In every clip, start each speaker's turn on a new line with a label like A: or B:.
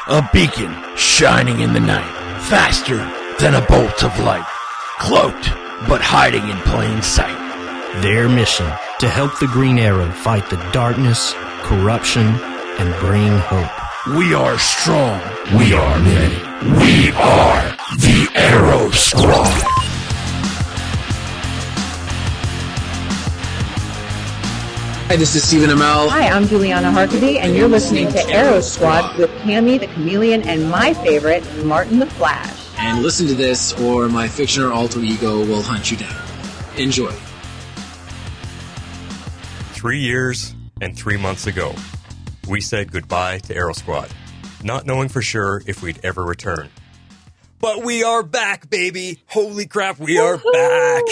A: A beacon shining in the night, faster than a bolt of light, cloaked but hiding in plain sight.
B: Their mission, to help the Green Arrow fight the darkness, corruption, and bring hope.
A: We are strong. We are many. We are the Arrow Squad.
C: Hi, this is Stephen Amell.
D: Hi, I'm Juliana Harkavy, and you're listening to Arrow Squad with Cammy the Chameleon and my favorite, Martin the Flash.
C: And listen to this, or my fiction or alter ego will hunt you down. Enjoy.
E: 3 years and 3 months ago, we said goodbye to Arrow Squad, not knowing for sure if we'd ever return. But we are back, baby! Holy crap, we are back!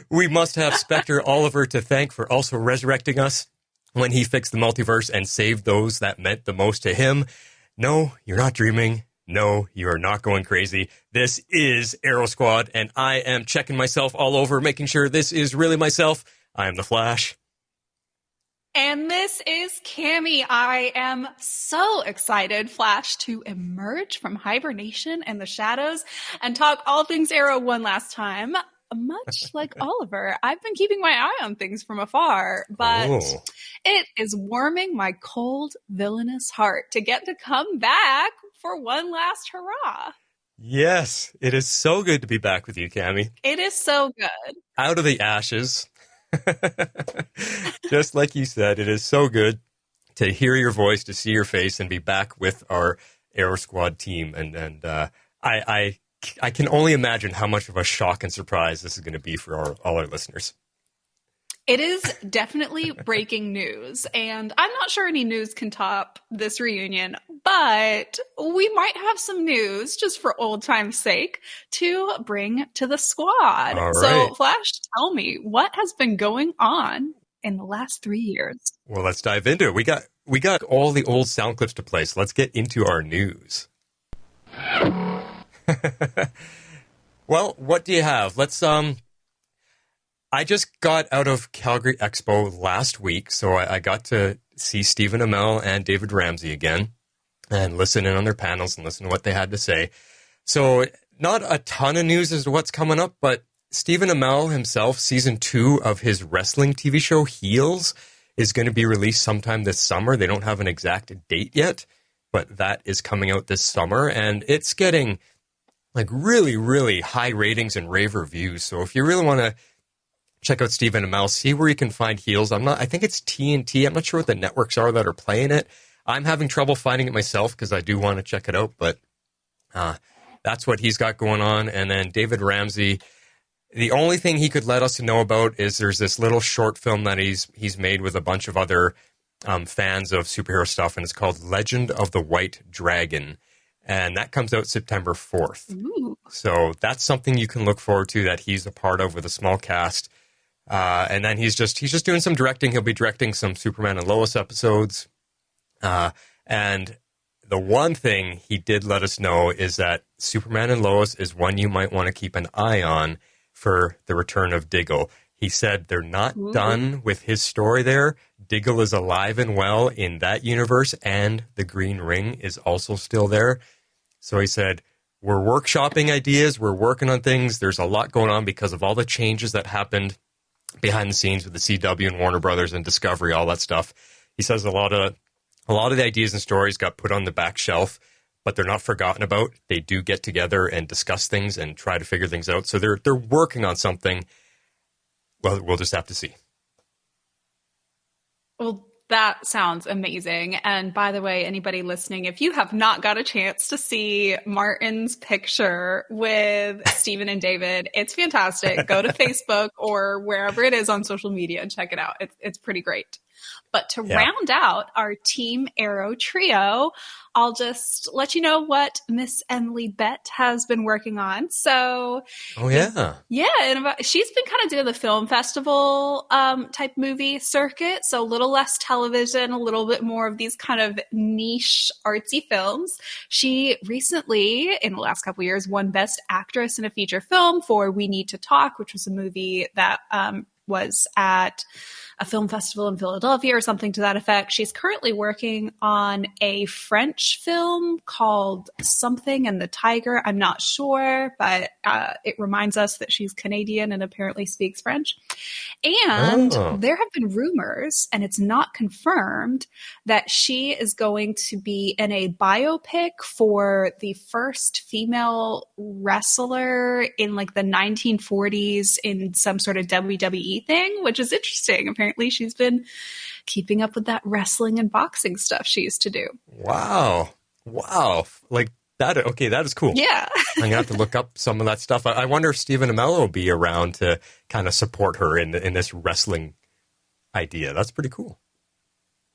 E: We must have Specter Oliver to thank for also resurrecting us when he fixed the multiverse and saved those that meant the most to him. No, you're not dreaming. No, you are not going crazy. This is Arrow Squad, and I am checking myself all over, making sure this is really myself. I am the Flash.
F: And this is Cammy. I am so excited, Flash, to emerge from hibernation and the shadows and talk all things Arrow one last time. Much like Oliver, I've been keeping my eye on things from afar, but it is warming my cold, villainous heart to get to come back for one last hurrah.
E: Yes, it is so good to be back with you, Cammy.
F: It is so good.
E: Out of the ashes. Just like you said, it is so good to hear your voice, to see your face, and be back with our Arrow Squad team. And I can only imagine how much of a shock and surprise this is going to be for all our listeners.
F: It is definitely breaking news, and I'm not sure any news can top this reunion, but we might have some news, just for old time's sake, to bring to the squad.
E: All right.
F: So, Flash, tell me, what has been going on in the last 3 years?
E: Well, let's dive into it. We got all the old sound clips to play, so let's get into our news. Well, what do you have? Let's I just got out of Calgary Expo last week, so I got to see Stephen Amell and David Ramsey again and listen in on their panels and listen to what they had to say. So not a ton of news as to what's coming up, but Stephen Amell himself, season 2 of his wrestling TV show Heels is going to be released sometime this summer. They don't have an exact date yet, but that is coming out this summer, and it's getting like really, really high ratings and rave reviews. So if you really want to check out Stephen Amell, see where you can find Heels. I think it's TNT. I'm not sure what the networks are that are playing it. I'm having trouble finding it myself because I do want to check it out, but that's what he's got going on. And then David Ramsey, the only thing he could let us know about is there's this little short film that he's made with a bunch of other fans of superhero stuff, and it's called Legend of the White Dragon. And that comes out September 4th.
F: Ooh.
E: So that's something you can look forward to that he's a part of with a small cast. And then he's just doing some directing. He'll be directing some Superman and Lois episodes. And the one thing he did let us know is that Superman and Lois is one you might want to keep an eye on for the return of Diggle. He said they're not done with his story there. Diggle is alive and well in that universe, and the Green Ring is also still there. So he said, we're workshopping ideas. We're working on things. There's a lot going on because of all the changes that happened behind the scenes with the CW and Warner Brothers and Discovery, all that stuff. He says a lot of the ideas and stories got put on the back shelf, but they're not forgotten about. They do get together and discuss things and try to figure things out. So they're working on something. Well, we'll just have to see.
F: Well, that sounds amazing. And by the way, anybody listening, if you have not got a chance to see Martin's picture with Stephen and David, it's fantastic. Go to Facebook or wherever it is on social media and check it out. It's pretty great. But to round out our Team Arrow trio, I'll just let you know what Miss Emily Bett has been working on. So, she's been kind of doing the film festival type movie circuit. So a little less television, a little bit more of these kind of niche artsy films. She recently, in the last couple of years, won Best Actress in a Feature Film for We Need to Talk, which was a movie that was at a film festival in Philadelphia or something to that effect. She's currently working on a French film called Something and the Tiger. I'm not sure, but it reminds us that she's Canadian and apparently speaks French. And there have been rumors, and it's not confirmed, that she is going to be in a biopic for the first female wrestler in like the 1940s in some sort of WWE thing, which is interesting. Apparently she's been keeping up with that wrestling and boxing stuff she used to do.
E: Wow. Like that. Okay, that is cool.
F: Yeah.
E: I'm going to have to look up some of that stuff. I wonder if Stephen Amell will be around to kind of support her in this wrestling idea. That's pretty cool.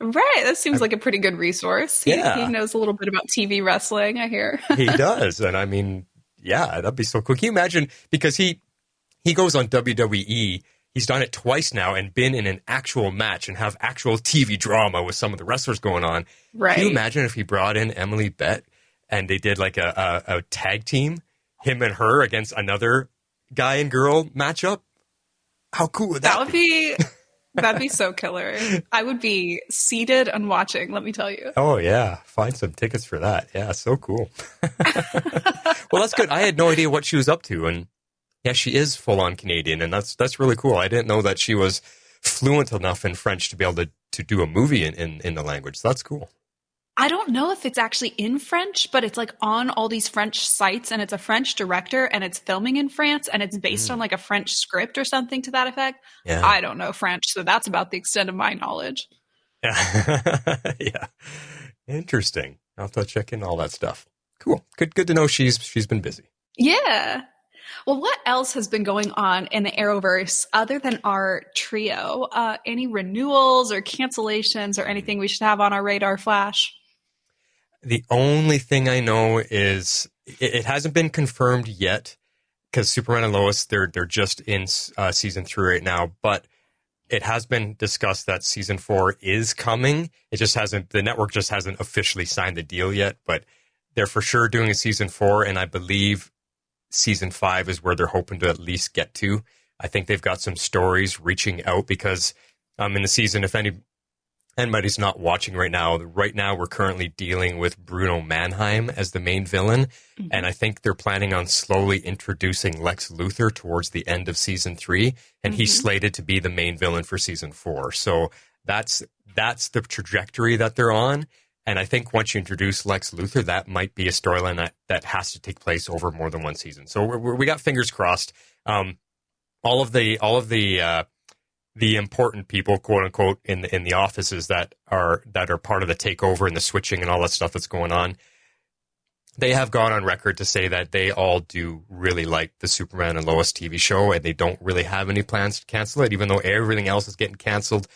F: Right. That seems like a pretty good resource. He knows a little bit about TV wrestling, I hear.
E: He does. And I mean, yeah, that'd be so cool. Can you imagine? Because he goes on WWE. He's done it twice now and been in an actual match and have actual TV drama with some of the wrestlers going on.
F: Right.
E: Can you imagine if he brought in Emily Bett and they did like a tag team, him and her against another guy and girl matchup? How cool would that be?
F: That'd be so killer. I would be seated and watching, let me tell you.
E: Oh, yeah. Find some tickets for that. Yeah, so cool. Well, that's good. I had no idea what she was up to. And yeah, she is full-on Canadian, and that's really cool. I didn't know that she was fluent enough in French to be able to do a movie in the language. So that's cool.
F: I don't know if it's actually in French, but it's like on all these French sites, and it's a French director, and it's filming in France, and it's based on like a French script or something to that effect.
E: Yeah.
F: I don't know French, so that's about the extent of my knowledge.
E: Yeah. Yeah. Interesting. I'll have to check in all that stuff. Cool. Good to know she's been busy.
F: Yeah. Well, what else has been going on in the Arrowverse other than our trio? Any renewals or cancellations or anything we should have on our radar, Flash?
E: The only thing I know is it hasn't been confirmed yet because Superman and Lois, they're just in season 3 right now, but it has been discussed that season 4 is coming. The network just hasn't officially signed the deal yet, but they're for sure doing a season 4, and I believe season 5 is where they're hoping to at least get to. I think they've got some stories reaching out because in the season, if anybody's not watching right now we're currently dealing with Bruno Mannheim as the main villain. Mm-hmm. And I think they're planning on slowly introducing Lex Luthor towards the end of season 3. And he's slated to be the main villain for season 4. So that's the trajectory that they're on. And I think once you introduce Lex Luthor, that might be a storyline that has to take place over more than one season. So we got fingers crossed. All of the important people, quote unquote, in the offices that are part of the takeover and the switching and all that stuff that's going on, they have gone on record to say that they all do really like the Superman and Lois TV show, and they don't really have any plans to cancel it, even though everything else is getting canceled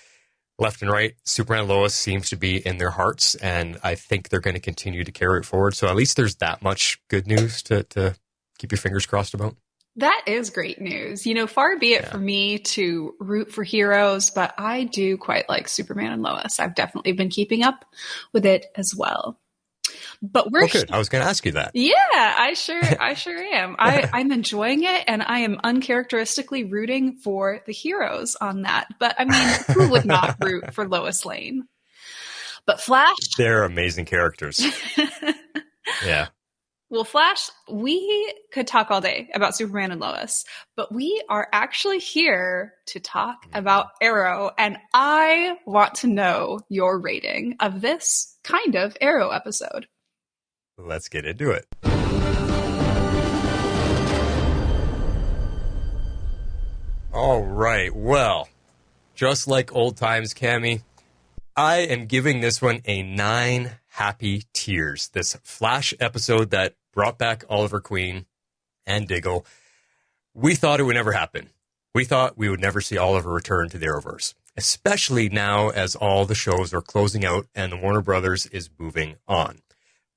E: left and right. Superman and Lois seems to be in their hearts, and I think they're going to continue to carry it forward. So at least there's that much good news to keep your fingers crossed about.
F: That is great news. Far be it for me to root for heroes, but I do quite like Superman and Lois. I've definitely been keeping up with it as well. But we're
E: good. I was going to ask you that.
F: Yeah, I sure am. I'm enjoying it, and I am uncharacteristically rooting for the heroes on that. But I mean, who would not root for Lois Lane? But Flash,
E: they're amazing characters. Yeah.
F: Well, Flash, we could talk all day about Superman and Lois, but we are actually here to talk about Arrow, and I want to know your rating of this kind of Arrow episode.
E: Let's get into it. All right. Well, just like old times, Cammie, I am giving this one a 9 happy tears. This Flash episode that brought back Oliver Queen and Diggle. We thought it would never happen. We thought we would never see Oliver return to the Arrowverse, especially now as all the shows are closing out and the Warner Brothers is moving on.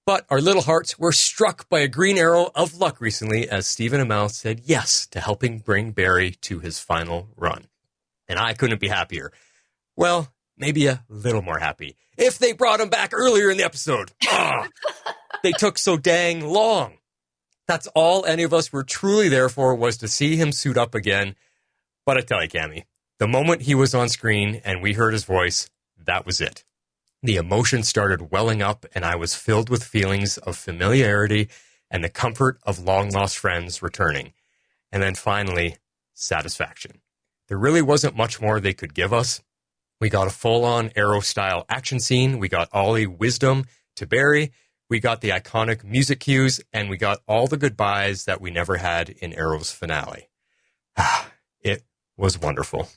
E: But our little hearts were struck by a green arrow of luck recently as Stephen Amell said yes to helping bring Barry to his final run. And I couldn't be happier. Well, maybe a little more happy if they brought him back earlier in the episode. They took so dang long. That's all any of us were truly there for, was to see him suit up again. But I tell you, Cammie, The moment he was on screen and we heard his voice, that was it. The emotion started welling up, and I was filled with feelings of familiarity and the comfort of long-lost friends returning. And then finally, satisfaction. There really wasn't much more they could give us. We got a full-on Arrow-style action scene. We got Ollie wisdom to Barry. We got the iconic music cues, and we got all the goodbyes that we never had in Arrow's finale. It was wonderful.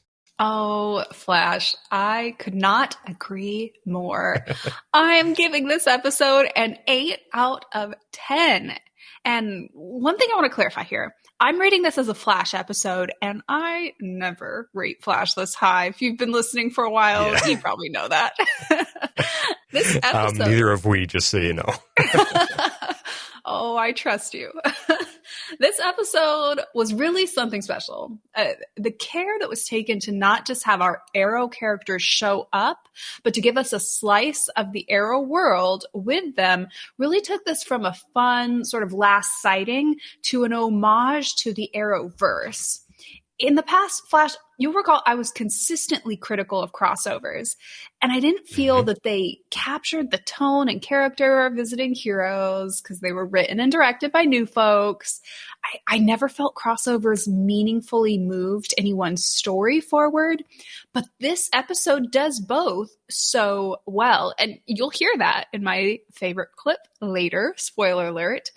F: Oh, Flash, I could not agree more. I'm giving this episode an 8 out of 10. And one thing I want to clarify here. I'm rating this as a Flash episode, and I never rate Flash this high. If you've been listening for a while, you probably know that. This episode...
E: neither have we, just so you know.
F: Oh, I trust you. This episode was really something special. The care that was taken to not just have our Arrow characters show up, but to give us a slice of the Arrow world with them really took this from a fun sort of last sighting to an homage to the Arrowverse. In the past, Flash, you'll recall I was consistently critical of crossovers, and I didn't feel that they captured the tone and character of visiting heroes because they were written and directed by new folks. I never felt crossovers meaningfully moved anyone's story forward, but this episode does both so well, and you'll hear that in my favorite clip later, spoiler alert.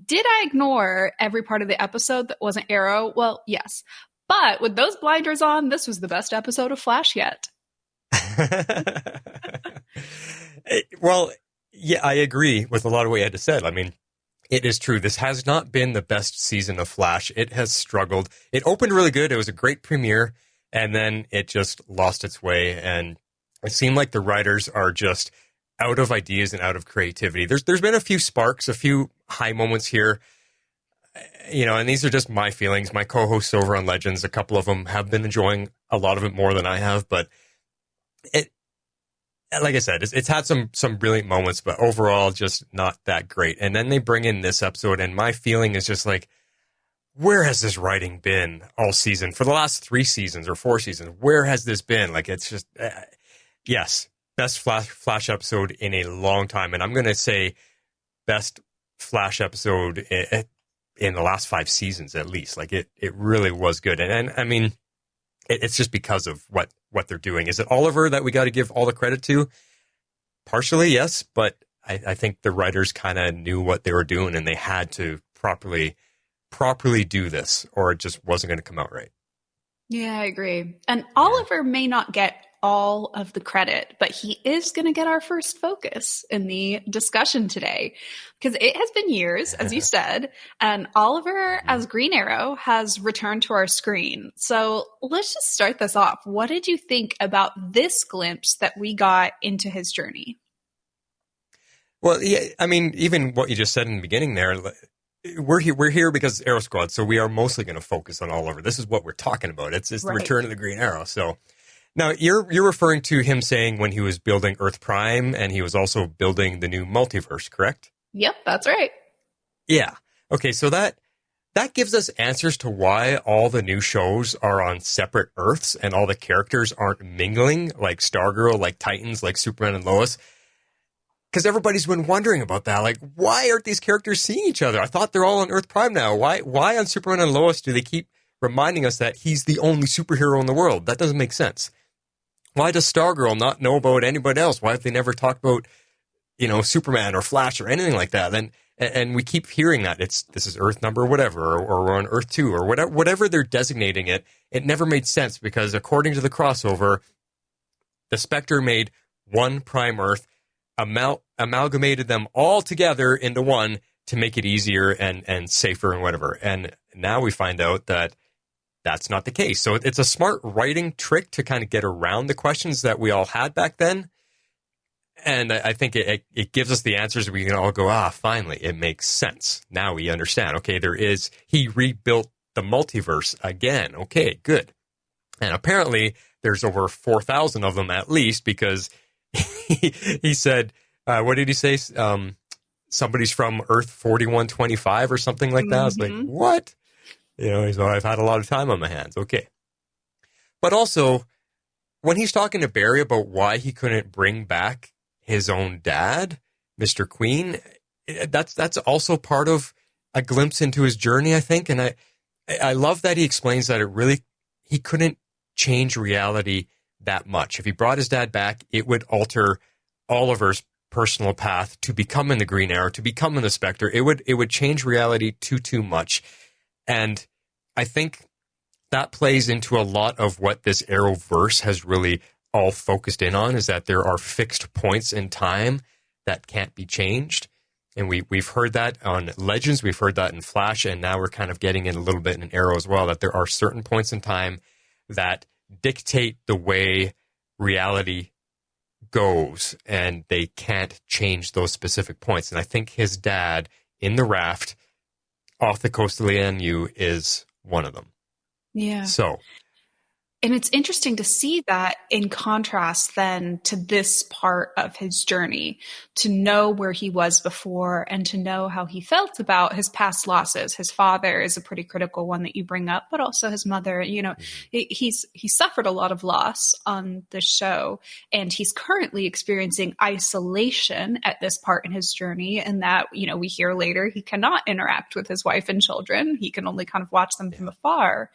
F: Did I ignore every part of the episode that wasn't Arrow? Well, yes. But with those blinders on, this was the best episode of Flash yet.
E: Well, yeah, I agree with a lot of what you had to say. I mean, it is true. This has not been the best season of Flash. It has struggled. It opened really good. It was a great premiere, and then it just lost its way. And it seemed like the writers are just out of ideas and out of creativity. There's been a few sparks, a few high moments here, and these are just my feelings. My co-hosts over on Legends, a couple of them have been enjoying a lot of it more than I have, but it, like I said, it's had some brilliant moments, but overall just not that great. And then they bring in this episode, and my feeling is just like, where has this writing been all season? For the last 3 seasons or 4 seasons, where has this been? Like, it's just, yes. Best Flash episode in a long time. And I'm going to say best Flash episode in the last 5 seasons, at least. Like, it really was good. And I mean, it's just because of what they're doing. Is it Oliver that we got to give all the credit to? Partially, yes. But I think the writers kind of knew what they were doing, and they had to properly do this, or it just wasn't going to come out right.
F: Yeah, I agree. And Oliver may not get all of the credit, but he is going to get our first focus in the discussion today, because it has been years, as you said, and Oliver as Green Arrow has returned to our screen. So let's just start this off. What did you think about this glimpse that we got into his journey?
E: Well, yeah, I mean, even what you just said in the beginning there, we're here because Arrow Squad, so we are mostly going to focus on Oliver. This is what we're talking about. It's the return of the Green Arrow. So now you're referring to him saying when he was building Earth Prime, and he was also building the new multiverse, correct?
F: Yep, that's right.
E: Yeah. Okay, so that gives us answers to why all the new shows are on separate Earths and all the characters aren't mingling, like Stargirl, like Titans, like Superman and Lois. Because everybody's been wondering about that. Like, why aren't these characters seeing each other? I thought they're all on Earth Prime now. Why on Superman and Lois do they keep reminding us that he's the only superhero in the world? That doesn't make sense. Why does Stargirl not know about anybody else? Why have they never talked about, Superman or Flash or anything like that? And we keep hearing that this is Earth number whatever, or we're on Earth 2, or whatever they're designating it. It never made sense, because according to the crossover, the Spectre made one Prime Earth, amalgamated them all together into one to make it easier and safer and whatever. And now we find out that that's not the case. So it's a smart writing trick to kind of get around the questions that we all had back then. And I think it gives us the answers. We can all go, finally, it makes sense. Now we understand. Okay, he rebuilt the multiverse again. Okay, good. And apparently there's over 4,000 of them at least, because he said, what did he say? Somebody's from Earth 4125 or something like that. I was like, what? He's like, I've had a lot of time on my hands. Okay. But also, when he's talking to Barry about why he couldn't bring back his own dad, Mr. Queen, that's also part of a glimpse into his journey, I think. And I love that he explains that he couldn't change reality that much. If he brought his dad back, it would alter Oliver's personal path to becoming the Green Arrow, to becoming the Spectre. It would change reality too much. And I think that plays into a lot of what this Arrowverse has really all focused in on, is that there are fixed points in time that can't be changed. And we've heard that on Legends, we've heard that in Flash, and now we're kind of getting in a little bit in Arrow as well, that there are certain points in time that dictate the way reality goes, and they can't change those specific points. And I think his dad in the raft off the coast of Lian is one of them.
F: Yeah.
E: So,
F: and it's interesting to see that in contrast then to this part of his journey, to know where he was before and to know how he felt about his past losses. His father is a pretty critical one that you bring up, but also his mother. You know, he suffered a lot of loss on the show, and he's currently experiencing isolation at this part in his journey. And that, you know, we hear later he cannot interact with his wife and children. He can only kind of watch them from afar.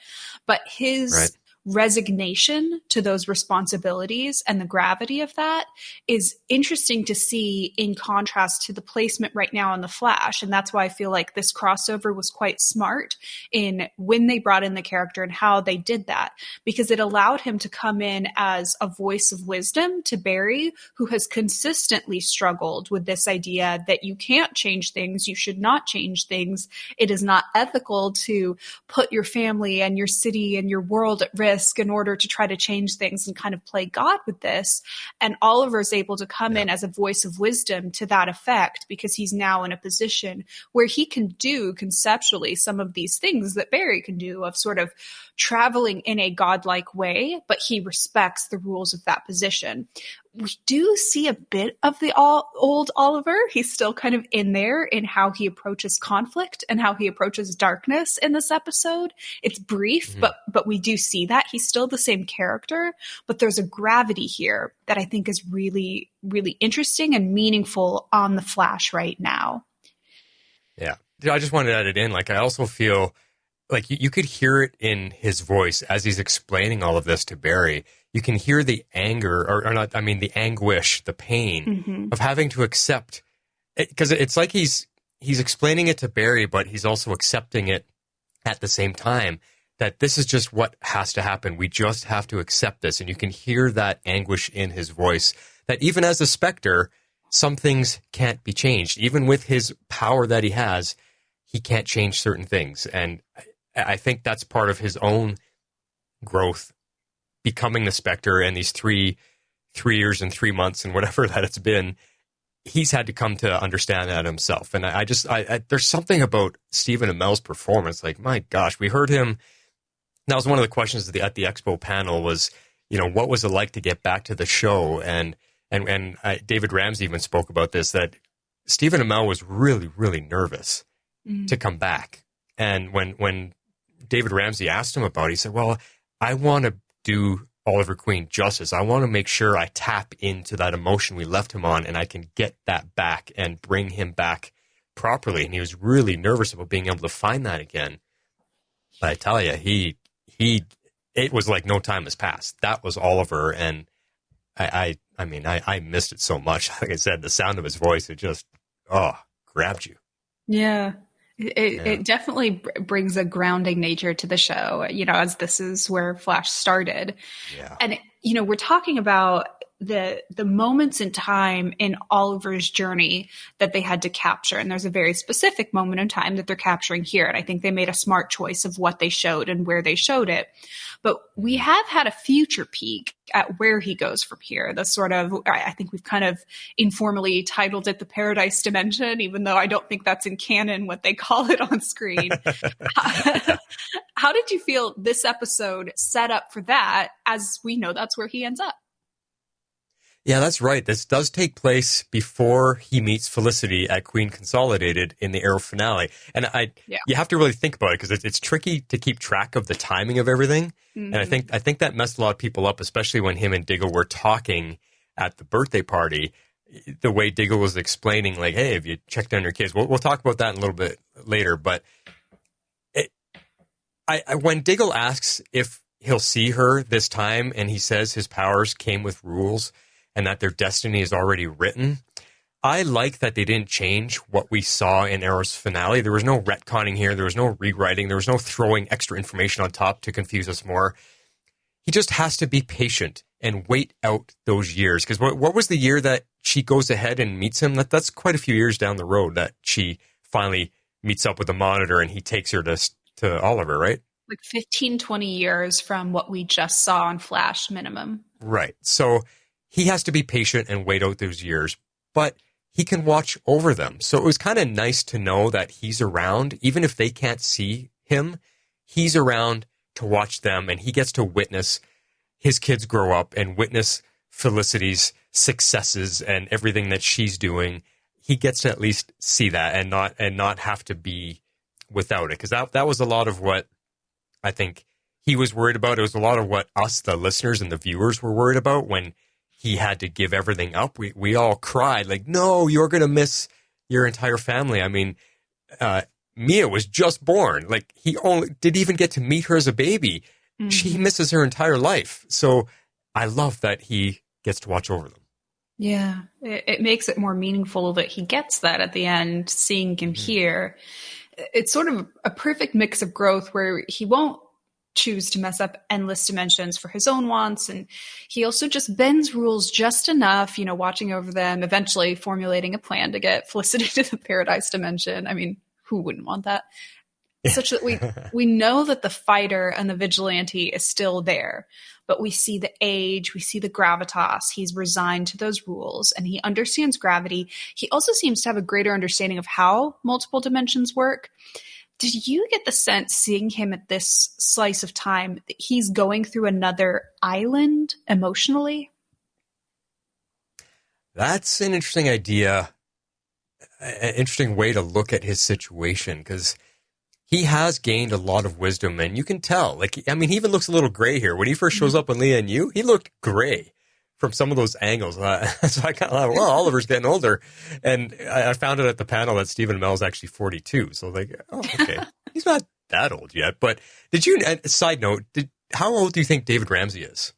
F: But his resignation to those responsibilities and the gravity of that is interesting to see in contrast to the placement right now in the Flash. And that's why I feel like this crossover was quite smart in when they brought in the character and how they did that, because it allowed him to come in as a voice of wisdom to Barry, who has consistently struggled with this idea that you can't change things, you should not change things. It is not ethical to put your family and your city and your world at risk in order to try to change things and kind of play God with this. And Oliver is able to come in as a voice of wisdom to that effect, because he's now in a position where he can do conceptually some of these things that Barry can do, of sort of traveling in a godlike way, but he respects the rules of that position. We do see a bit of the old Oliver. He's still kind of in there in how he approaches conflict and how he approaches darkness in this episode. It's brief, but we do see that. He's still the same character, but there's a gravity here that I think is really, really interesting and meaningful on the Flash right now.
E: Yeah. I just wanted to add it in. Like, I also feel like you could hear it in his voice as he's explaining all of this to Barry. You can hear the anger, or not, I mean, the anguish, the pain of having to accept it, because it's like he's explaining it to Barry, but he's also accepting it at the same time, that this is just what has to happen. We just have to accept this. And you can hear that anguish in his voice, that even as a Spectre, some things can't be changed. Even with his power that he has, he can't change certain things. And I think that's part of his own growth, becoming the Spectre, and these 3 years and 3 months and whatever that it's been, he's had to come to understand that himself. And I there's something about Stephen Amell's performance. Like, my gosh, we heard him. That was one of the questions at the Expo panel was, you know, what was it like to get back to the show? And David Ramsey even spoke about this, that Stephen Amell was really, really nervous to come back. And when David Ramsey asked him about it, he said, well, I want to do Oliver Queen justice. I want to make sure I tap into that emotion we left him on, and I can get that back and bring him back properly. And he was really nervous about being able to find that again. But I tell you, it was like no time has passed. That was Oliver, and I mean, I missed it so much. Like I said, the sound of his voice, it just, grabbed you.
F: Yeah. It definitely brings a grounding nature to the show, you know, as this is where Flash started. Yeah. And, you know, we're talking about the moments in time in Oliver's journey that they had to capture. And there's a very specific moment in time that they're capturing here. And I think they made a smart choice of what they showed and where they showed it. But we have had a future peek at where he goes from here. The sort of, I think we've kind of informally titled it the Paradise Dimension, even though I don't think that's in canon what they call it on screen. How did you feel this episode set up for that, as we know that's where he ends up?
E: Yeah, that's right. This does take place before he meets Felicity at Queen Consolidated in the Arrow finale. And you have to really think about it because it's tricky to keep track of the timing of everything. Mm-hmm. And I think that messed a lot of people up, especially when him and Diggle were talking at the birthday party. The way Diggle was explaining, like, hey, have you checked on your kids? We'll talk about that in a little bit later. But when Diggle asks if he'll see her this time and he says his powers came with rules and that their destiny is already written, I like that they didn't change what we saw in Arrow's finale. There was no retconning here. There was no rewriting. There was no throwing extra information on top to confuse us more. He just has to be patient and wait out those years. Because what was the year that she goes ahead and meets him? That's quite a few years down the road that she finally meets up with the Monitor and he takes her to Oliver, right?
F: Like 15, 20 years from what we just saw on Flash minimum.
E: Right. So he has to be patient and wait out those years, but he can watch over them. So it was kind of nice to know that he's around. Even if they can't see him, he's around to watch them, and he gets to witness his kids grow up and witness Felicity's successes and everything that she's doing. He gets to at least see that and not have to be without it. Because that was a lot of what I think he was worried about. It was a lot of what us, the listeners and the viewers, were worried about when he had to give everything up. We all cried like, no, you're going to miss your entire family. I mean, Mia was just born. Like, he only didn't even get to meet her as a baby. Mm-hmm. She misses her entire life. So I love that he gets to watch over them.
F: Yeah, it makes it more meaningful that he gets that at the end, seeing him here. It's sort of a perfect mix of growth where he won't choose to mess up endless dimensions for his own wants. And he also just bends rules just enough, watching over them, eventually formulating a plan to get Felicity to the paradise dimension. I mean, who wouldn't want that? Such that we know that the fighter and the vigilante is still there, but we see the age, we see the gravitas. He's resigned to those rules and he understands gravity. He also seems to have a greater understanding of how multiple dimensions work. Did you get the sense, seeing him at this slice of time, that he's going through another island emotionally?
E: That's an interesting idea, an interesting way to look at his situation, because he has gained a lot of wisdom, and you can tell. Like, I mean, he even looks a little gray here. When he first shows up on Leah and you, he looked gray from some of those angles. So I kind of thought, well, Oliver's getting older. And I found out at the panel that Stephen Amell is actually 42. So like, oh, okay. He's not that old yet. But did you, side note, how old do you think David Ramsey is?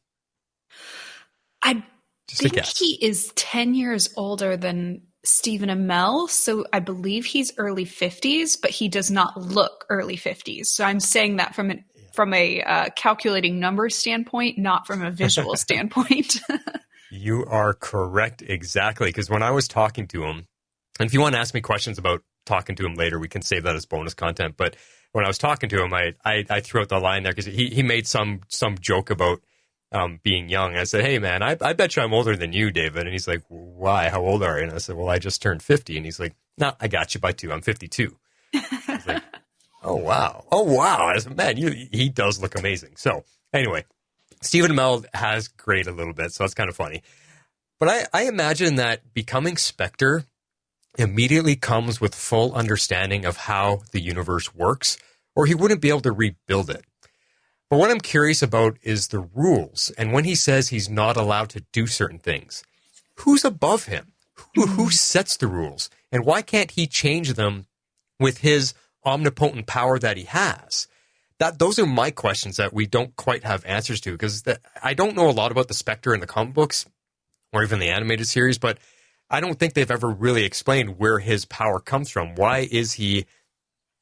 F: I think he is 10 years older than Stephen Amell. So I believe he's early 50s, but he does not look early 50s. So I'm saying that from a calculating numbers standpoint, not from a visual standpoint.
E: You are correct, exactly. Because when I was talking to him, and if you want to ask me questions about talking to him later, we can save that as bonus content. But when I was talking to him, I threw out the line there because he made some joke about being young. I said, hey, man, I bet you I'm older than you, David. And he's like, why? How old are you? And I said, well, I just turned 50. And he's like, no, I got you by 2. I'm 52. I was like, oh, wow. I said, man, he does look amazing. So anyway, Stephen Amell has grayed a little bit, so that's kind of funny. But I imagine that becoming Specter immediately comes with full understanding of how the universe works, or he wouldn't be able to rebuild it. But what I'm curious about is the rules. And when he says he's not allowed to do certain things, who's above him? Who sets the rules? And why can't he change them with his omnipotent power that he has? Those are my questions that we don't quite have answers to, because I don't know a lot about the Spectre in the comic books or even the animated series, but I don't think they've ever really explained where his power comes from. Why is he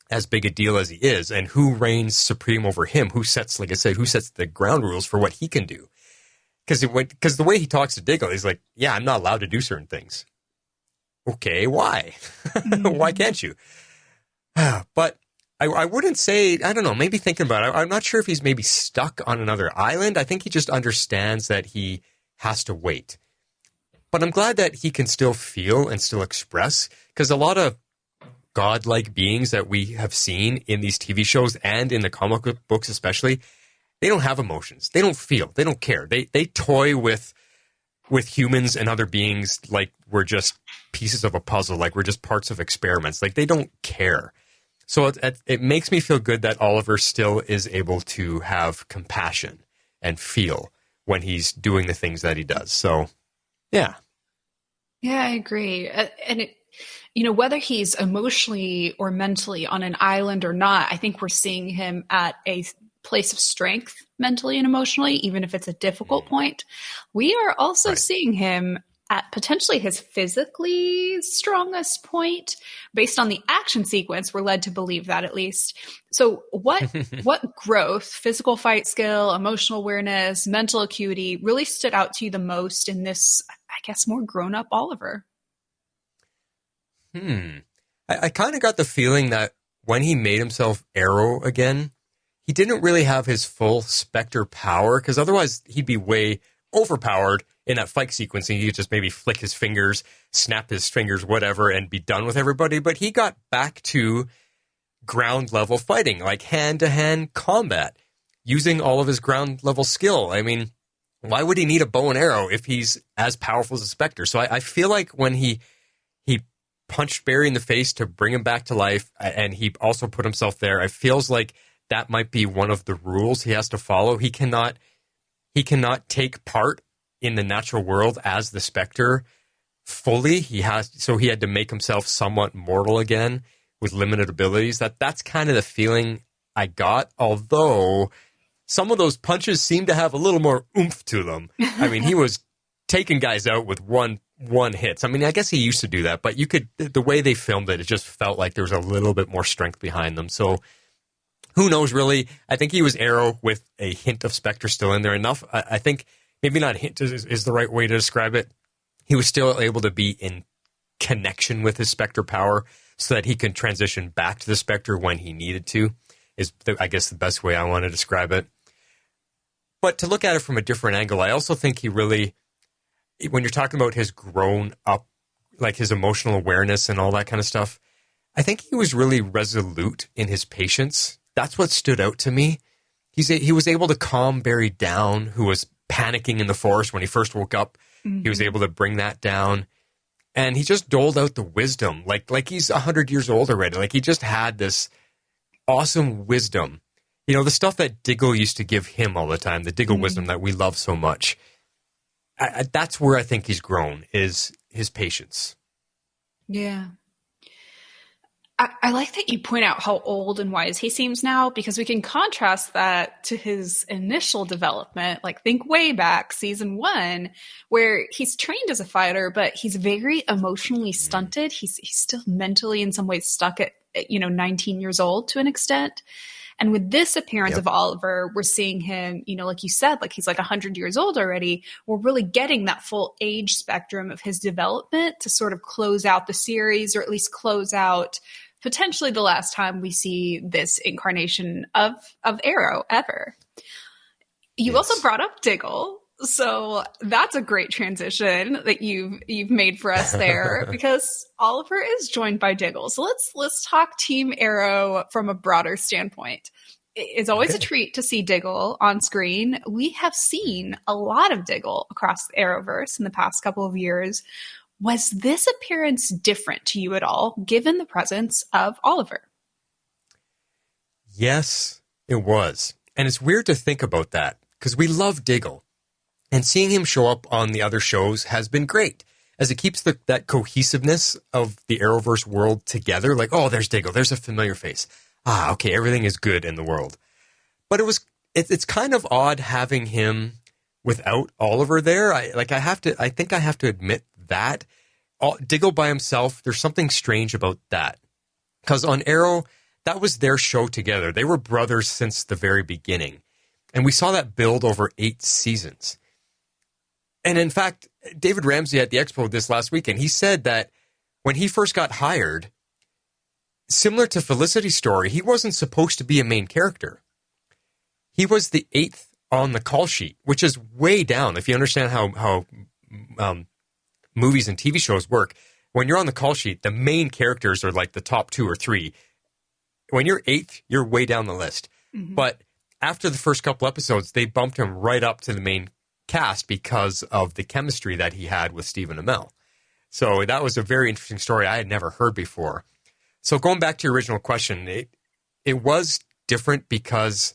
E: as big a deal as he is, and who reigns supreme over him? Who sets, like I said, who sets the ground rules for what he can do? Because the way he talks to Diggle, he's like, yeah, I'm not allowed to do certain things. Okay, why? Why can't you? But I wouldn't say, I don't know, maybe thinking about it, I'm not sure if he's maybe stuck on another island. I think he just understands that he has to wait. But I'm glad that he can still feel and still express, because a lot of godlike beings that we have seen in these TV shows and in the comic books especially, they don't have emotions. They don't feel. They don't care. They toy with with humans and other beings like we're just pieces of a puzzle, like we're just parts of experiments. Like they don't care. So it makes me feel good that Oliver still is able to have compassion and feel when he's doing the things that he does. So, yeah.
F: Yeah, I agree. And whether he's emotionally or mentally on an island or not, I think we're seeing him at a place of strength mentally and emotionally, even if it's a difficult point. We are also seeing him at potentially his physically strongest point. Based on the action sequence, we're led to believe that, at least. So what growth, physical fight skill, emotional awareness, mental acuity really stood out to you the most in this, I guess, more grown-up Oliver?
E: I kind of got the feeling that when he made himself Arrow again, he didn't really have his full Specter power, because otherwise he'd be way overpowered in that fight sequence, and he could just maybe flick his fingers, snap his fingers, whatever, and be done with everybody. But he got back to ground level fighting, like hand-to-hand combat, using all of his ground level skill. I mean, why would he need a bow and arrow if he's as powerful as a Specter? So I feel like when he punched Barry in the face to bring him back to life, and he also put himself there, it feels like that might be one of the rules he has to follow. He cannot take part in the natural world as the Specter fully. He had to make himself somewhat mortal again with limited abilities. That's kind of the feeling I got, although some of those punches seem to have a little more oomph to them. I mean, he was taking guys out with one hits. I mean, I guess he used to do that, but the way they filmed it just felt like there was a little bit more strength behind them. So who knows, really? I think he was Arrow with a hint of Specter still in there enough. I think maybe not hint is the right way to describe it. He was still able to be in connection with his Specter power so that he can transition back to the Specter when he needed to, I guess, the best way I want to describe it. But to look at it from a different angle, I also think he really, when you're talking about his grown up, like his emotional awareness and all that kind of stuff, I think he was really resolute in his patience. That's what stood out to me. He was able to calm Barry down, who was panicking in the forest when he first woke up. Mm-hmm. He was able to bring that down. And he just doled out the wisdom, like he's 100 years old already. Like he just had this awesome wisdom. You know, the stuff that Diggle used to give him all the time, the Diggle wisdom that we love so much. That's where I think he's grown, is his patience.
F: Yeah. I like that you point out how old and wise he seems now, because we can contrast that to his initial development. Like, think way back, season 1, where he's trained as a fighter, but he's very emotionally stunted. He's still mentally in some ways stuck at 19 years old to an extent. And with this appearance of Oliver, we're seeing him, like you said, like he's like 100 years old already. We're really getting that full age spectrum of his development to sort of close out the series, or at least close out potentially the last time we see this incarnation of Arrow ever. You also brought up Diggle. So that's a great transition that you've made for us there, because Oliver is joined by Diggle. So let's talk Team Arrow from a broader standpoint. It's always a treat to see Diggle on screen. We have seen a lot of Diggle across the Arrowverse in the past couple of years. Was this appearance different to you at all, given the presence of Oliver?
E: Yes, it was. And it's weird to think about that, because we love Diggle. And seeing him show up on the other shows has been great, as it keeps that cohesiveness of the Arrowverse world together. Like, oh, there's Diggle, there's a familiar face. Okay, everything is good in the world. But it's kind of odd having him without Oliver there. I think I have to admit that. Diggle by himself, there's something strange about that. Because on Arrow, that was their show together. They were brothers since the very beginning. And we saw that build over 8 seasons. And in fact, David Ramsey at the Expo this last weekend, he said that when he first got hired, similar to Felicity's story, he wasn't supposed to be a main character. He was the 8th on the call sheet, which is way down. If you understand how movies and TV shows work, when you're on the call sheet, the main characters are like the top 2 or 3. When you're 8th, you're way down the list. Mm-hmm. But after the first couple episodes, they bumped him right up to the main cast because of the chemistry that he had with Stephen Amell. So that was a very interesting story I had never heard before. So going back to your original question, it was different because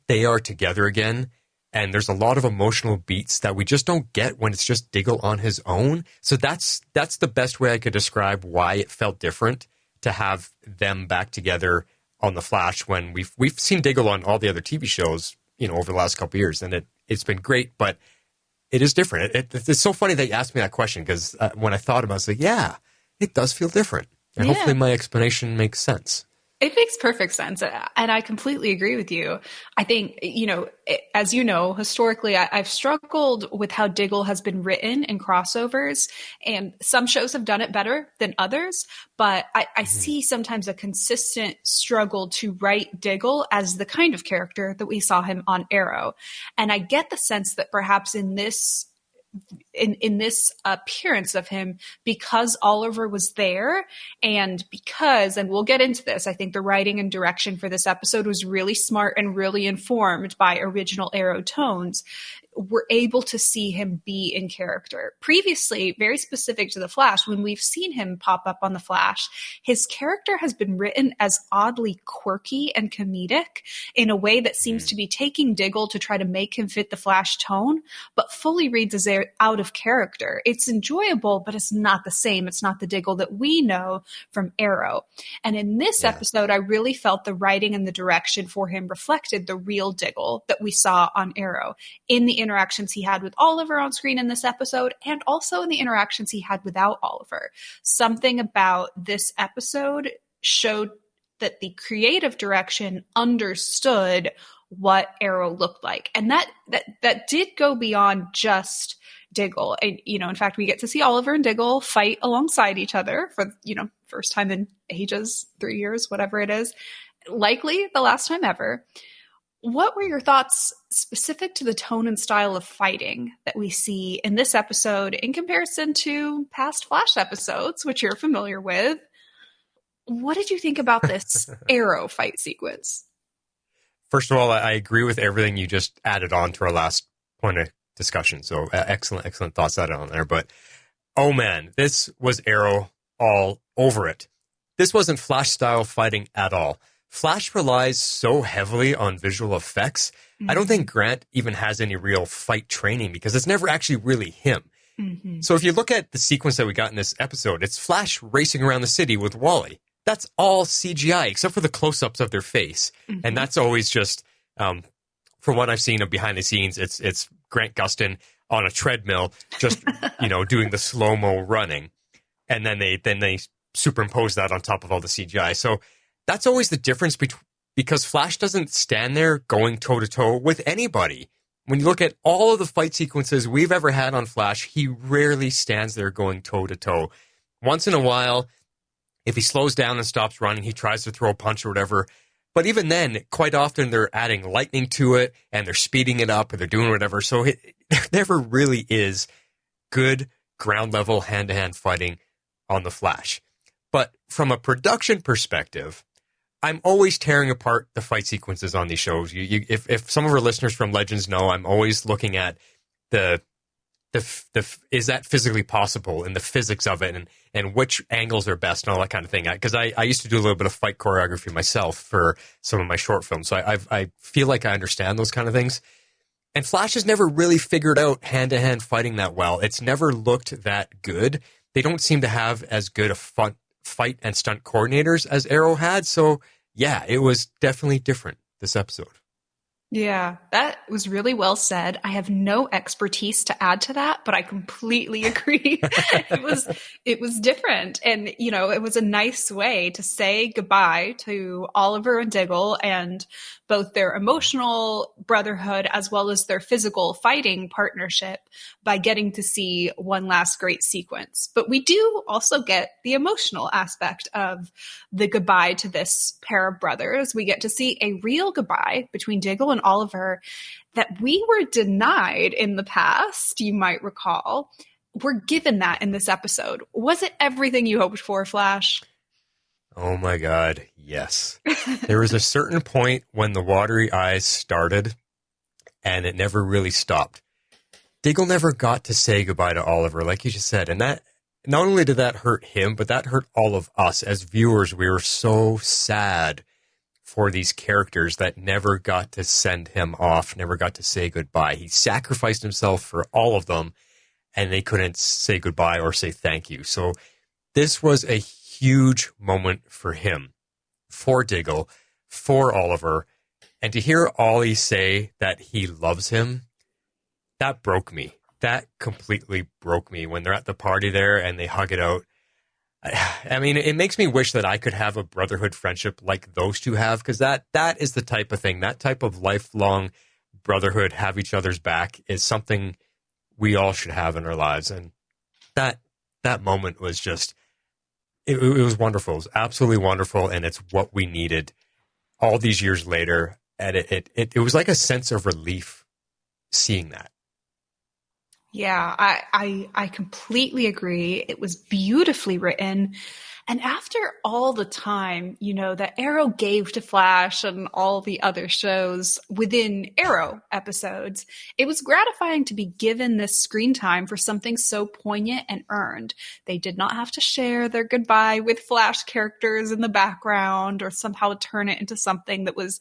E: they are together again, and there's a lot of emotional beats that we just don't get when it's just Diggle on his own. So that's the best way I could describe why it felt different to have them back together on The Flash when we've seen Diggle on all the other TV shows, over the last couple of years, and it's been great, but it is different. It's so funny that you asked me that question because when I thought about it, I was like, yeah, it does feel different. And hopefully my explanation makes sense.
F: It makes perfect sense. And I completely agree with you. I think, as you know, historically, I've struggled with how Diggle has been written in crossovers, and some shows have done it better than others. But I see sometimes a consistent struggle to write Diggle as the kind of character that we saw him on Arrow. And I get the sense that perhaps in this appearance of him, because Oliver was there and we'll get into this, I think the writing and direction for this episode was really smart and really informed by original Arrow tones, we're able to see him be in character. Previously, very specific to The Flash, when we've seen him pop up on The Flash, his character has been written as oddly quirky and comedic in a way that seems to be taking Diggle to try to make him fit the Flash tone, but fully reads as out of character. It's enjoyable, but it's not the same. It's not the Diggle that we know from Arrow. And in this episode, I really felt the writing and the direction for him reflected the real Diggle that we saw on Arrow in the interactions he had with Oliver on screen in this episode, and also in the interactions he had without Oliver. Something about this episode showed that the creative direction understood what Arrow looked like. And that did go beyond just Diggle. And, in fact, we get to see Oliver and Diggle fight alongside each other for, first time in ages, 3 years, whatever it is, likely the last time ever. What were your thoughts specific to the tone and style of fighting that we see in this episode in comparison to past Flash episodes, which you're familiar with? What did you think about this Arrow fight sequence?
E: First of all, I agree with everything you just added on to our last point of discussion. So excellent thoughts added on there. But, oh man, this was Arrow all over it. This wasn't Flash-style fighting at all. Flash relies so heavily on visual effects. I don't think Grant even has any real fight training because it's never actually really him. So if you look at the sequence that we got in this episode, it's Flash racing around the city with Wally. That's all CGI except for the close-ups of their face. And that's always just, from what I've seen of behind the scenes, it's Grant Gustin on a treadmill just, doing the slow-mo running. And then they superimpose that on top of all the CGI. So that's always the difference because Flash doesn't stand there going toe-to-toe with anybody. When you look at all of the fight sequences we've ever had on Flash, he rarely stands there going toe-to-toe. Once in a while, if he slows down and stops running, he tries to throw a punch or whatever. But even then, quite often they're adding lightning to it, and they're speeding it up, or they're doing whatever. So it never really is good ground-level hand-to-hand fighting on The Flash. But from a production perspective, I'm always tearing apart the fight sequences on these shows. If some of our listeners from Legends know, I'm always looking at the is that physically possible and the physics of it and which angles are best and all that kind of thing. Because I used to do a little bit of fight choreography myself for some of my short films. So I feel like I understand those kind of things. And Flash has never really figured out hand-to-hand fighting that well. It's never looked that good. They don't seem to have as good a fight and stunt coordinators as Arrow had. So yeah, it was definitely different this episode.
F: Yeah, that was really well said. I have no expertise to add to that, but I completely agree. It was different. And, it was a nice way to say goodbye to Oliver and Diggle and both their emotional brotherhood as well as their physical fighting partnership by getting to see one last great sequence. But we do also get the emotional aspect of the goodbye to this pair of brothers. We get to see a real goodbye between Diggle and Oliver that we were denied in the past, you might recall. We're given that in this episode. Was it everything you hoped for, Flash?
E: Oh my God, yes. There was a certain point when the watery eyes started and it never really stopped. Diggle never got to say goodbye to Oliver, like you just said. And that, not only did that hurt him, but that hurt all of us as viewers. We were so sad for these characters that never got to send him off, never got to say goodbye. He sacrificed himself for all of them, and they couldn't say goodbye or say thank you. So this was a huge moment for him, for Diggle, for Oliver. And to hear Ollie say that he loves him, that broke me. That completely broke me when they're at the party there and they hug it out. I mean, it makes me wish that I could have a brotherhood friendship like those two have, because that is the type of thing, that type of lifelong brotherhood, have each other's back, is something we all should have in our lives. And that moment was just, it was wonderful. It was absolutely wonderful, and it's what we needed all these years later. And it was like a sense of relief seeing that.
F: Yeah, I completely agree. It was beautifully written. And after all the time, that Arrow gave to Flash and all the other shows within Arrow episodes, it was gratifying to be given this screen time for something so poignant and earned. They did not have to share their goodbye with Flash characters in the background or somehow turn it into something that was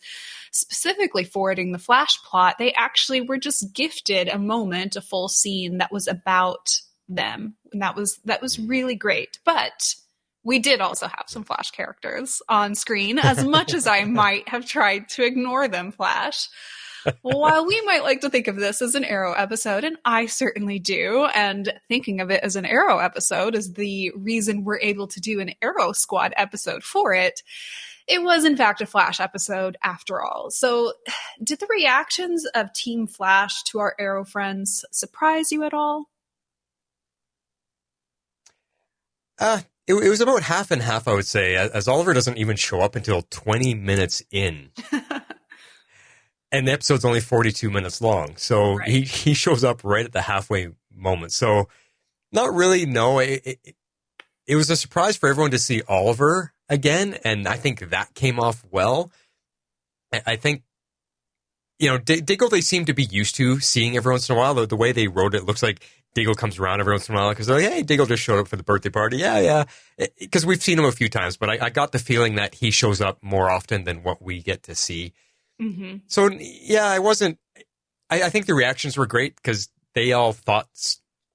F: specifically forwarding the Flash plot. They actually were just gifted a moment, a full scene that was about them. And that was really great. But we did also have some Flash characters on screen, as much as I might have tried to ignore them, Flash. While we might like to think of this as an Arrow episode, and I certainly do, and thinking of it as an Arrow episode is the reason we're able to do an Arrow Squad episode for it, it was in fact a Flash episode after all. So did the reactions of Team Flash to our Arrow friends surprise you at all?
E: It was about half and half, I would say, as Oliver doesn't even show up until 20 minutes in. And the episode's only 42 minutes long. So right. he shows up right at the halfway moment. So not really, no. It was a surprise for everyone to see Oliver again. And I think that came off well. I think, Diggle, they seem to be used to seeing every once in a while. The way they wrote it looks like Diggle comes around every once in a while because they're like, hey, Diggle just showed up for the birthday party. Yeah. Because we've seen him a few times, but I got the feeling that he shows up more often than what we get to see. Mm-hmm. So, yeah, I think the reactions were great because they all thought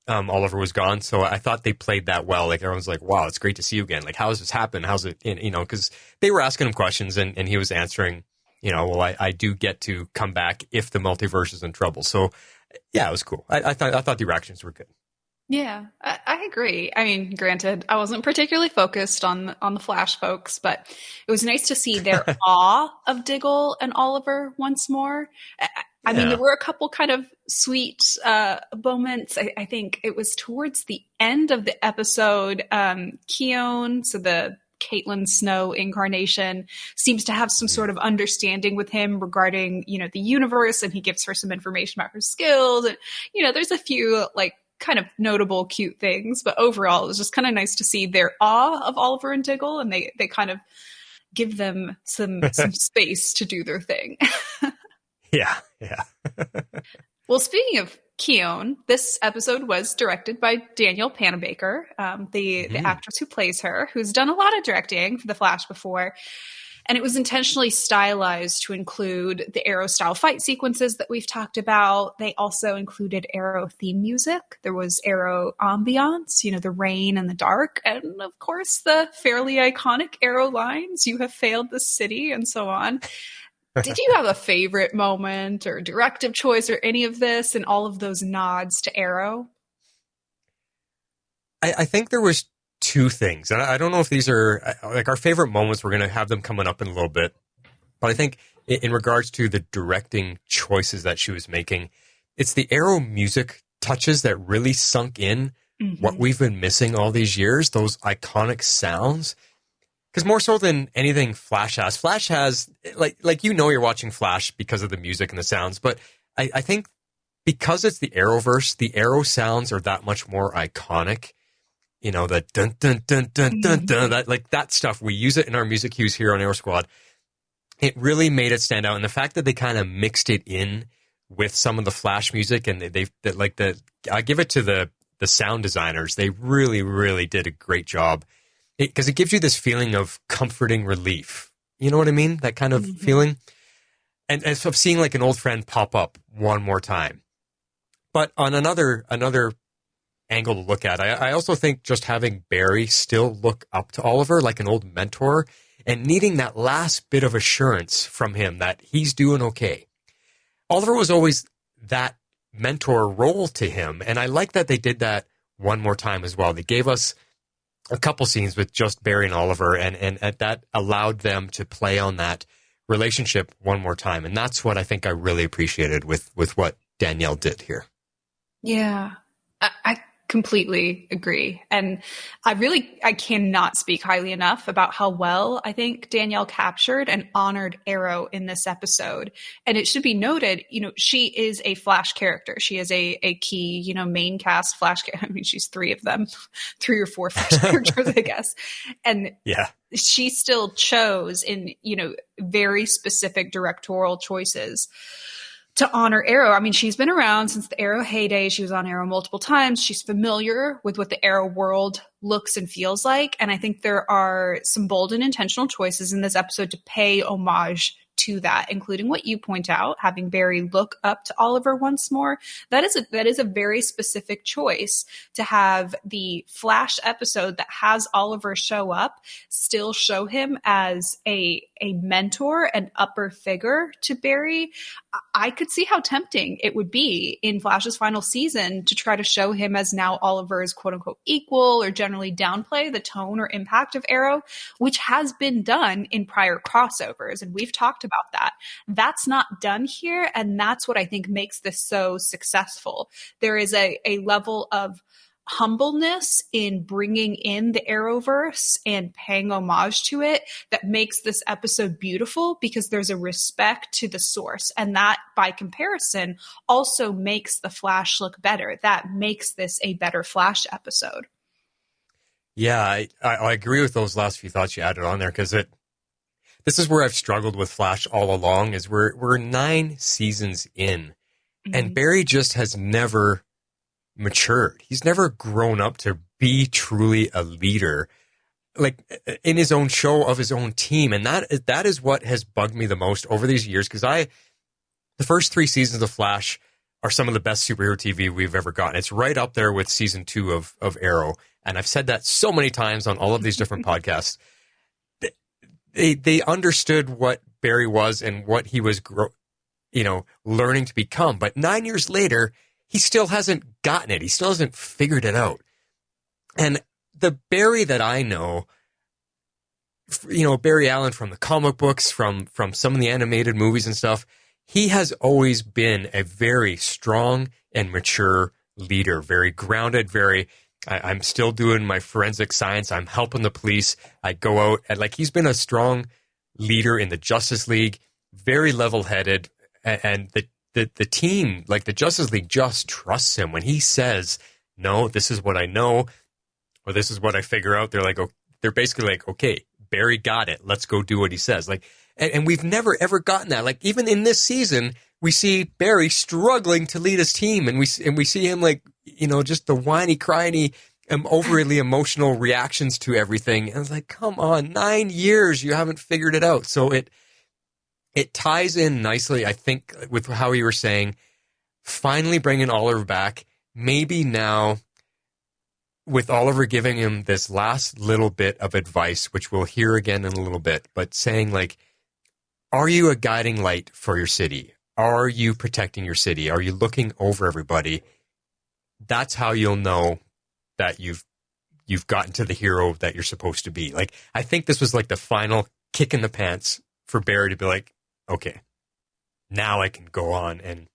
E: Oliver was gone. So I thought they played that well. Like, everyone's like, wow, it's great to see you again. Like, how does this happen? How's it, because they were asking him questions and he was answering, well, I do get to come back if the multiverse is in trouble. So, yeah, it was cool. I thought the reactions were good.
F: Yeah, I agree. I mean, granted, I wasn't particularly focused on the Flash folks, but it was nice to see their awe of Diggle and Oliver once more. I mean, there were a couple kind of sweet moments. I think it was towards the end of the episode, Keone, so the Caitlin Snow incarnation, seems to have some sort of understanding with him regarding, the universe, and he gives her some information about her skills. And, there's a few kind of notable, cute things, but overall it was just kind of nice to see their awe of Oliver and Diggle, and they kind of give them some space to do their thing.
E: Yeah.
F: Well, speaking of Keone, this episode was directed by Danielle Panabaker, the actress who plays her, who's done a lot of directing for The Flash before. And it was intentionally stylized to include the Arrow-style fight sequences that we've talked about. They also included Arrow theme music. There was Arrow ambiance, the rain and the dark. And, of course, the fairly iconic Arrow lines, "You have failed the city," and so on. Did you have a favorite moment or directive choice or any of this and all of those nods to Arrow?
E: I think there was two things. And I don't know if these are like our favorite moments. We're going to have them coming up in a little bit. But I think in regards to the directing choices that she was making, it's the Arrow music touches that really sunk in what we've been missing all these years, those iconic sounds. Because more so than anything Flash has, like you're watching Flash because of the music and the sounds. But I think because it's the Arrowverse, the Arrow sounds are that much more iconic. The dun dun dun dun dun dun, that stuff. We use it in our music cues here on Arrow Squad. It really made it stand out, and the fact that they kind of mixed it in with some of the Flash music, and I give it to the sound designers. They really, really did a great job, because it gives you this feeling of comforting relief. You know what I mean? That kind of feeling. And of seeing like an old friend pop up one more time. But on another angle to look at, I also think just having Barry still look up to Oliver like an old mentor and needing that last bit of assurance from him that he's doing okay. Oliver was always that mentor role to him, and I like that they did that one more time as well. They gave us a couple scenes with just Barry and Oliver, and that allowed them to play on that relationship one more time. And that's what I think I really appreciated with what Danielle did here.
F: Yeah, I completely agree. And I cannot speak highly enough about how well I think Danielle captured and honored Arrow in this episode. And it should be noted, she is a Flash character. She is a key, main cast Flash. I mean, she's 3 of them, 3 or 4 Flash characters, I guess. And yeah, she still chose in, very specific directorial choices to honor Arrow. I mean, she's been around since the Arrow heyday. She was on Arrow multiple times. She's familiar with what the Arrow world looks and feels like. And I think there are some bold and intentional choices in this episode to pay homage to that, including what you point out, having Barry look up to Oliver once more. That is a very specific choice to have the Flash episode that has Oliver show up, still show him as a mentor, an upper figure to Barry. I could see how tempting it would be in Flash's final season to try to show him as now Oliver's quote unquote equal, or generally downplay the tone or impact of Arrow, which has been done in prior crossovers. And we've talked about that. That's not done here. And that's what I think makes this so successful. There is a level of humbleness in bringing in the Arrowverse and paying homage to it that makes this episode beautiful, because there's a respect to the source. And that, by comparison, also makes the Flash look better. That makes this a better Flash episode.
E: Yeah, I agree with those last few thoughts you added on there, because this is where I've struggled with Flash all along, is we're 9 seasons in, and Barry just has never matured. He's never grown up to be truly a leader, like in his own show of his own team. And that is what has bugged me the most over these years, because the first 3 seasons of Flash are some of the best superhero TV we've ever gotten. It's right up there with season 2 of Arrow. And I've said that so many times on all of these different podcasts. They understood what Barry was and what he was, learning to become. But 9 years later, he still hasn't gotten it. He still hasn't figured it out. And the Barry that I know, Barry Allen from the comic books, from some of the animated movies and stuff, he has always been a very strong and mature leader, very grounded, I'm still doing my forensic science. I'm helping the police. I go out and he's been a strong leader in the Justice League, very level-headed, and the team, the Justice League, just trusts him when he says, "No, this is what I know," or "This is what I figure out." They're basically like, "Okay, Barry got it. Let's go do what he says." And we've never ever gotten that. Even in this season, we see Barry struggling to lead his team, and we see him just the whiny, crying, overly emotional reactions to everything. And it's come on, 9 years, you haven't figured it out. So it ties in nicely, I think, with how you were saying, finally bringing Oliver back. Maybe now, with Oliver giving him this last little bit of advice, which we'll hear again in a little bit, but saying are you a guiding light for your city? Are you protecting your city? Are you looking over everybody? That's how you'll know that you've gotten to the hero that you're supposed to be. I think this was the final kick in the pants for Barry to be okay, now I can go on, and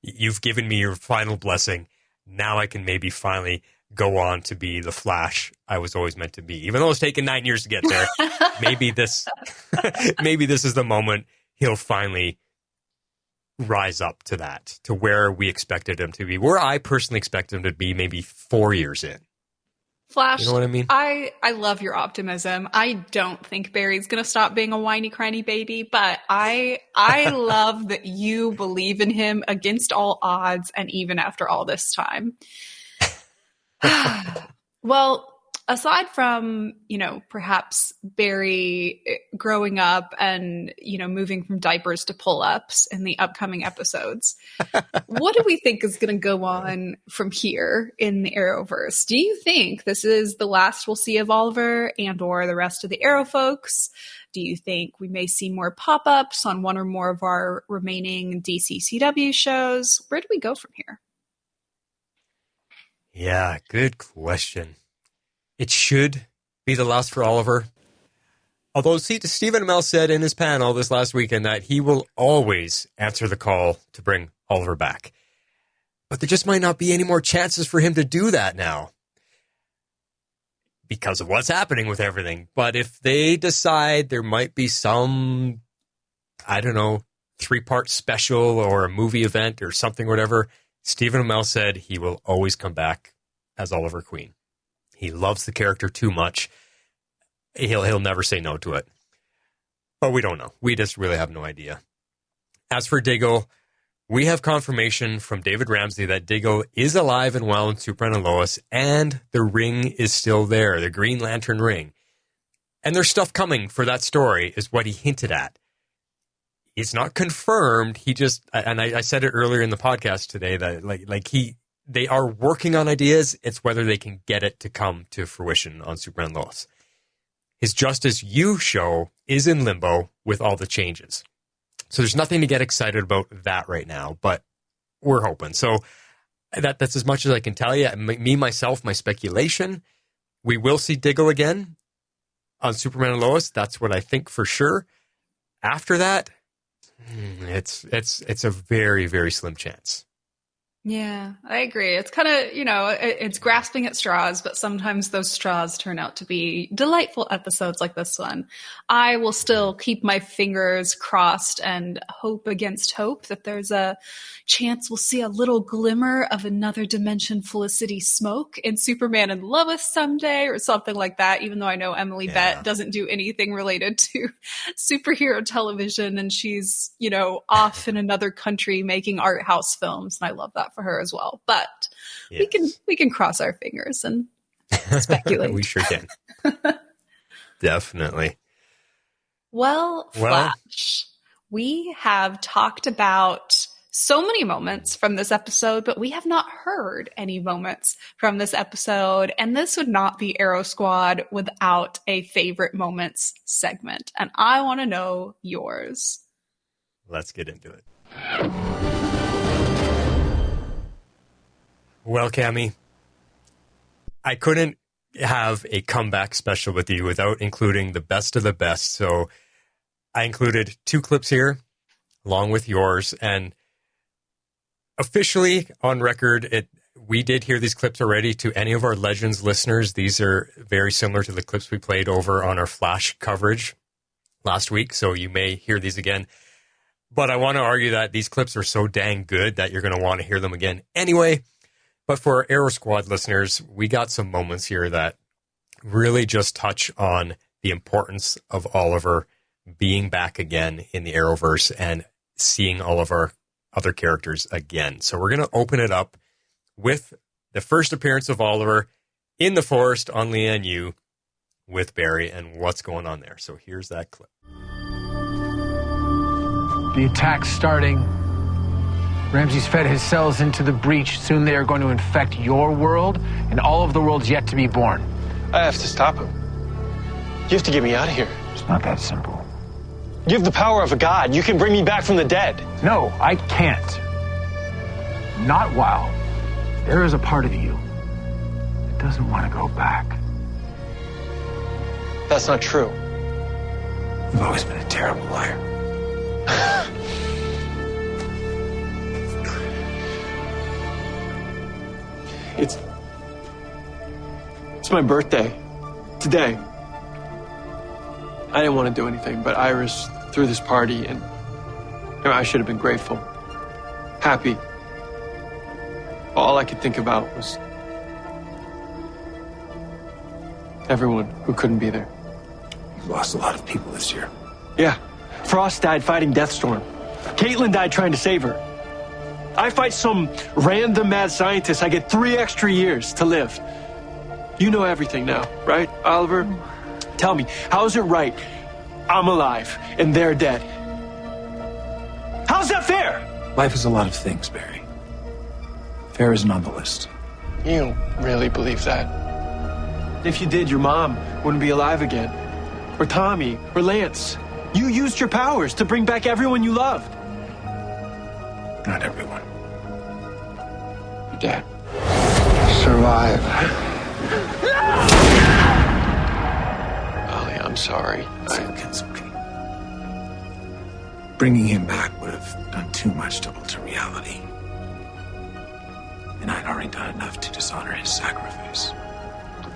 E: you've given me your final blessing. Now I can maybe finally go on to be the Flash I was always meant to be. Even though it's taken 9 years to get there, maybe this is the moment he'll finally rise up to that, to where we expected him to be, where I personally expected him to be maybe 4 years in.
F: Flash,
E: You know what I mean?
F: I love your optimism. I don't think Barry's going to stop being a whiny, cryny baby, but I love that you believe in him against all odds and even after all this time. Well, aside from, perhaps Barry growing up and, moving from diapers to pull-ups in the upcoming episodes, what do we think is going to go on from here in the Arrowverse? Do you think this is the last we'll see of Oliver and or the rest of the Arrow folks? Do you think we may see more pop-ups on one or more of our remaining DC CW shows? Where do we go from here?
E: Yeah, good question. It should be the last for Oliver. Although, Stephen Amell said in his panel this last weekend that he will always answer the call to bring Oliver back. But there just might not be any more chances for him to do that now because of what's happening with everything. But if they decide there might be some, 3-part special or a movie event or something, whatever, Stephen Amell said he will always come back as Oliver Queen. He loves the character too much. He'll never say no to it. But we don't know. We just really have no idea. As for Diggle, we have confirmation from David Ramsey that Diggle is alive and well in Superman and Lois, and the ring is still there, the Green Lantern ring. And there's stuff coming for that story, is what he hinted at. It's not confirmed. He just, and I said it earlier in the podcast today, that they are working on ideas. It's whether they can get it to come to fruition on Superman and Lois. His Justice U show is in limbo with all the changes. So there's nothing to get excited about that right now, but we're hoping. So that's as much as I can tell you. Myself, my speculation, we will see Diggle again on Superman and Lois. That's what I think for sure. After that, it's a very, very slim chance.
F: Yeah, I agree. It's kind of, it's grasping at straws, but sometimes those straws turn out to be delightful episodes like this one. I will still keep my fingers crossed and hope against hope that there's a chance we'll see a little glimmer of another dimension Felicity Smoke in Superman and Lois someday or something like that, even though I know Emily Bett doesn't do anything related to superhero television and she's, off in another country making art house films. And I love that for her as well. But we can cross our fingers and speculate.
E: We sure can. Definitely.
F: Well, Flash, we have talked about so many moments from this episode, but we have not heard any moments from this episode. And this would not be Arrow Squad without a favorite moments segment. And I want to know yours.
E: Let's get into it. Well, Cammie, I couldn't have a comeback special with you without including the best of the best. So I included 2 clips here along with yours. And officially on record, we did hear these clips already. To any of our Legends listeners, these are very similar to the clips we played over on our Flash coverage last week. So you may hear these again. But I want to argue that these clips are so dang good that you're going to want to hear them again anyway. But for our Arrow Squad listeners, we got some moments here that really just touch on the importance of Oliver being back again in the Arrowverse and seeing all of our other characters again. So we're going to open it up with the first appearance of Oliver in the forest on Lian Yu with Barry and what's going on there. So here's that clip.
G: The attack's starting. Ramsey's fed his cells into the breach. Soon they are going to infect your world and all of the worlds yet to be born.
H: I have to stop him. You have to get me out of here.
G: It's not that simple.
H: You have the power of a god. You can bring me back from the dead.
G: No, I can't. Not while there is a part of you that doesn't want to go back.
H: That's not true.
G: You've always been a terrible liar.
H: It's my birthday. Today. I didn't want to do anything, but Iris threw this party, and I should have been grateful. Happy. All I could think about was everyone who couldn't be there.
I: We've lost a lot of people this year.
H: Yeah. Frost died fighting Deathstorm. Caitlin died trying to save her. I fight some random mad scientist. I get 3 extra years to live. You know everything now, right, Oliver? Tell me, how is it right I'm alive and they're dead? How's that fair?
I: Life is a lot of things, Barry. Fair isn't on the list.
H: You don't really believe that. If you did, your mom wouldn't be alive again. Or Tommy, or Lance. You used your powers to bring back everyone you loved.
I: Not everyone.
H: Your dad. Survive. Ollie, I'm sorry.
I: It's okay. Bringing him back would have done too much to alter reality. And I'd already done enough to dishonor his sacrifice.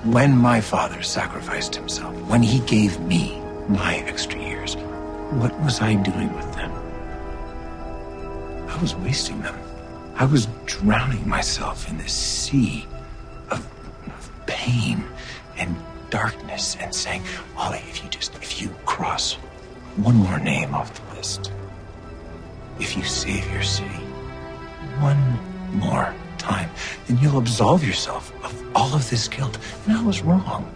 I: When my father sacrificed himself, when he gave me my extra years, what was I doing with them? I was wasting them. I was drowning myself in this sea of pain and darkness and saying, Ollie, if you cross one more name off the list, if you save your city one more time, then you'll absolve yourself of all of this guilt. And I was wrong.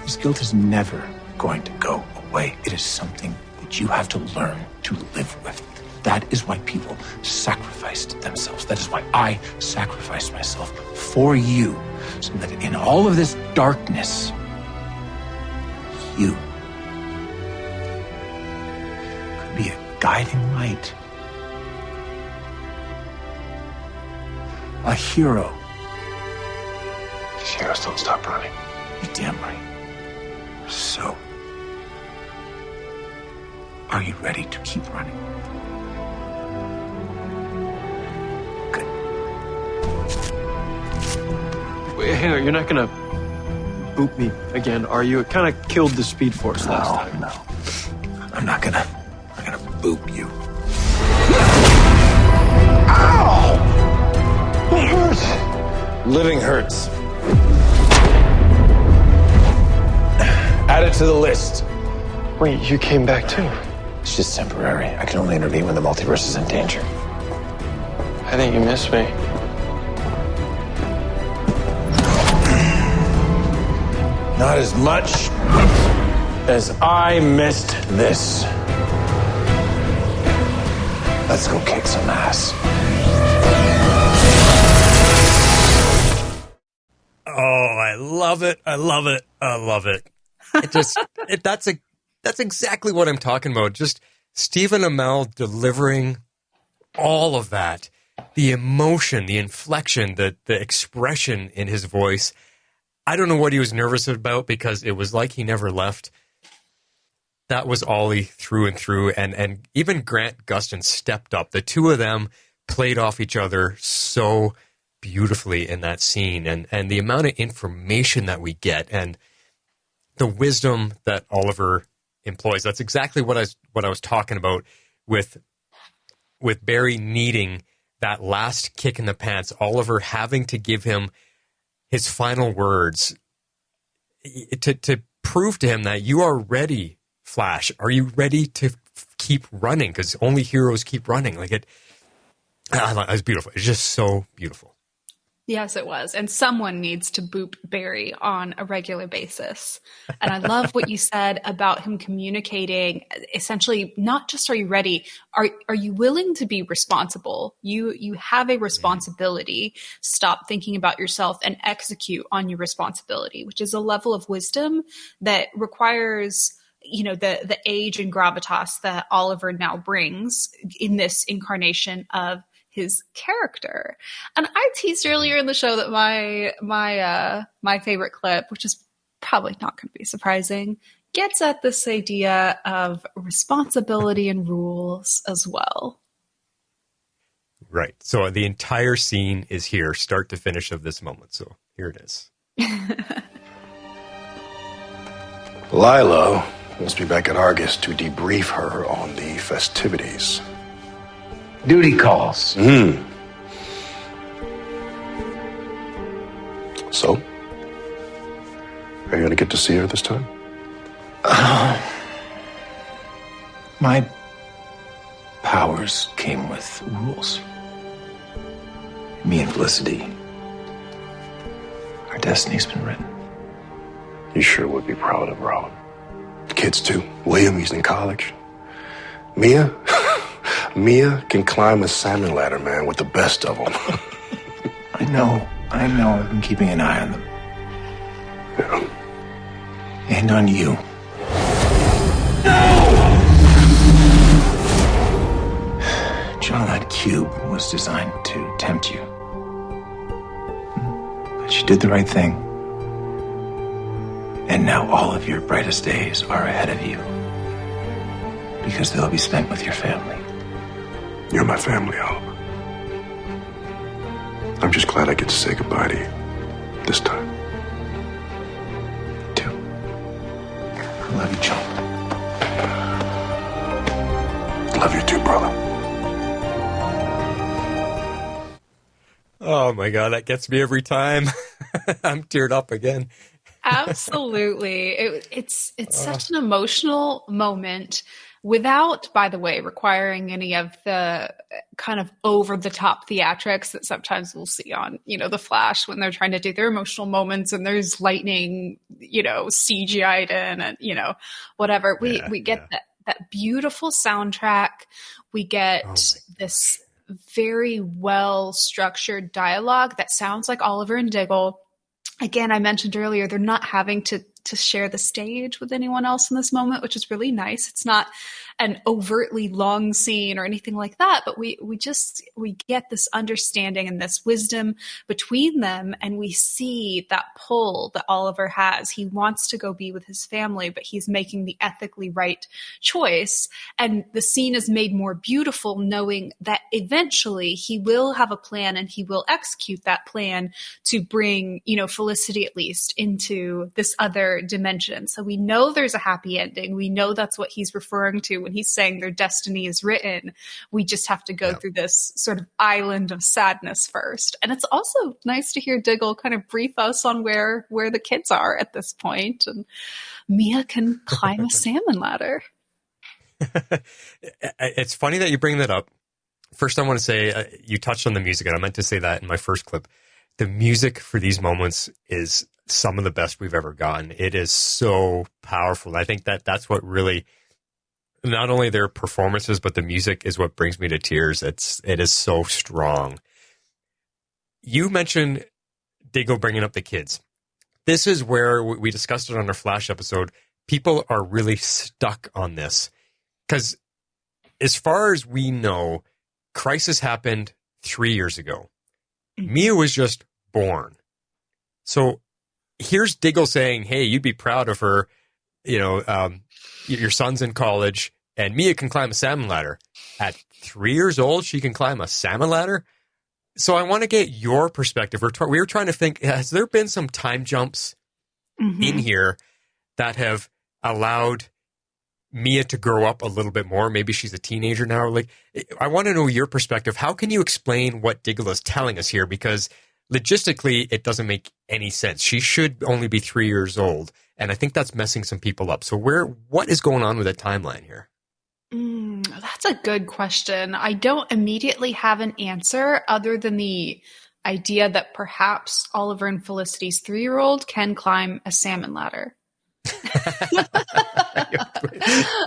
I: This guilt is never going to go away. It is something that you have to learn to live with. That is why people sacrificed themselves. That is why I sacrificed myself for you, so that in all of this darkness, you could be a guiding light. A hero.
H: These heroes don't stop running.
I: You're damn right. So, are you ready to keep running? Good.
H: Wait, hang on, you're not gonna boot me again, are you? It kind of killed the Speed Force last time.
I: No. I'm not gonna boop you. Ow! It hurts. Living hurts. Add it to the list.
H: Wait, you came back too?
I: It's just temporary. I can only intervene when the multiverse is in danger.
H: I think you miss me.
I: Not as much as I missed this. Let's go kick some ass.
E: Oh, I love it. I love it. I love it. That's exactly what I'm talking about. Just Stephen Amell delivering all of that. The emotion, the inflection, the expression in his voice. I don't know what he was nervous about because it was like he never left. That was Ollie through and through. And even Grant Gustin stepped up. The two of them played off each other so beautifully in that scene. And the amount of information that we get and the wisdom that Oliver employs. That's exactly what I was talking about with Barry needing that last kick in the pants, Oliver having to give him his final words to prove to him that you are ready, Flash. Are you ready to keep running? Because only heroes keep running. It was beautiful. It's just so beautiful.
F: Yes, it was. And someone needs to boop Barry on a regular basis. And I love what you said about him communicating essentially not just are you ready, are you willing to be responsible? You have a responsibility. Stop thinking about yourself and execute on your responsibility, which is a level of wisdom that requires the age and gravitas that Oliver now brings in this incarnation of his character. And I teased earlier in the show that my favorite clip, which is probably not going to be surprising, gets at this idea of responsibility and rules as well.
E: Right. So the entire scene is here, start to finish of this moment. So here it is.
J: Lilo must be back at Argus to debrief her on the festivities.
I: Duty calls.
J: So, Are you going to get to see her this time?
I: My powers came with rules. Me and Felicity, our destiny's been written.
J: You sure would be proud of her. The kids, too. William, he's in college. Mia? Mia can climb a salmon ladder, man, with the best of them.
I: I know. I've been keeping an eye on them.
J: Yeah.
I: And on you. John, that cube was designed to tempt you. But you did the right thing. And now all of your brightest days are ahead of you. Because they'll be spent with your family.
J: You're my family, Oliver. I'm just glad I get to say goodbye to you. This time.
I: Me too. I love you, John.
J: Love you too, brother.
E: Oh my God, that gets me every time. I'm teared up again.
F: Absolutely. It's such an emotional moment without, by the way, requiring any of the kind of over-the-top theatrics that sometimes we'll see on, The Flash when they're trying to do their emotional moments and there's lightning, CGI'd in and, whatever. We get that beautiful soundtrack. We get this very well-structured dialogue that sounds like Oliver and Diggle. Again, I mentioned earlier, they're not having to share the stage with anyone else in this moment, which is really nice. It's not an overtly long scene or anything like that, but we get this understanding and this wisdom between them, and we see that pull that Oliver has. He wants to go be with his family, but he's making the ethically right choice. And the scene is made more beautiful knowing that eventually he will have a plan and he will execute that plan to bring, Felicity at least into this other dimension. So we know there's a happy ending. We know that's what he's referring to when he's saying their destiny is written. We just have to go through this sort of island of sadness first. And it's also nice to hear Diggle kind of brief us on where the kids are at this point. And Mia can climb a salmon ladder.
E: It's funny that you bring that up. First, I want to say you touched on the music, and I meant to say that in my first clip. The music for these moments is some of the best we've ever gotten. It is so powerful. I think that's what really, not only their performances, but the music is what brings me to tears. It is so strong. You mentioned Diggle bringing up the kids. This is where we discussed it on our Flash episode. People are really stuck on this because as far as we know, Crisis happened 3 years ago. Mia was just born. So here's Diggle saying, hey, you'd be proud of her. Your son's in college and Mia can climb a salmon ladder. At 3 years old, she can climb a salmon ladder. So I want to get your perspective. We were trying to think, has there been some time jumps in here that have allowed Mia to grow up a little bit more? Maybe she's a teenager now. Like, I want to know your perspective. How can you explain what Diggle is telling us here? Because logistically, it doesn't make any sense. She should only be 3 years old. And I think that's messing some people up. So what is going on with that timeline here?
F: That's a good question. I don't immediately have an answer other than the idea that perhaps Oliver and Felicity's 3-year-old can climb a salmon ladder.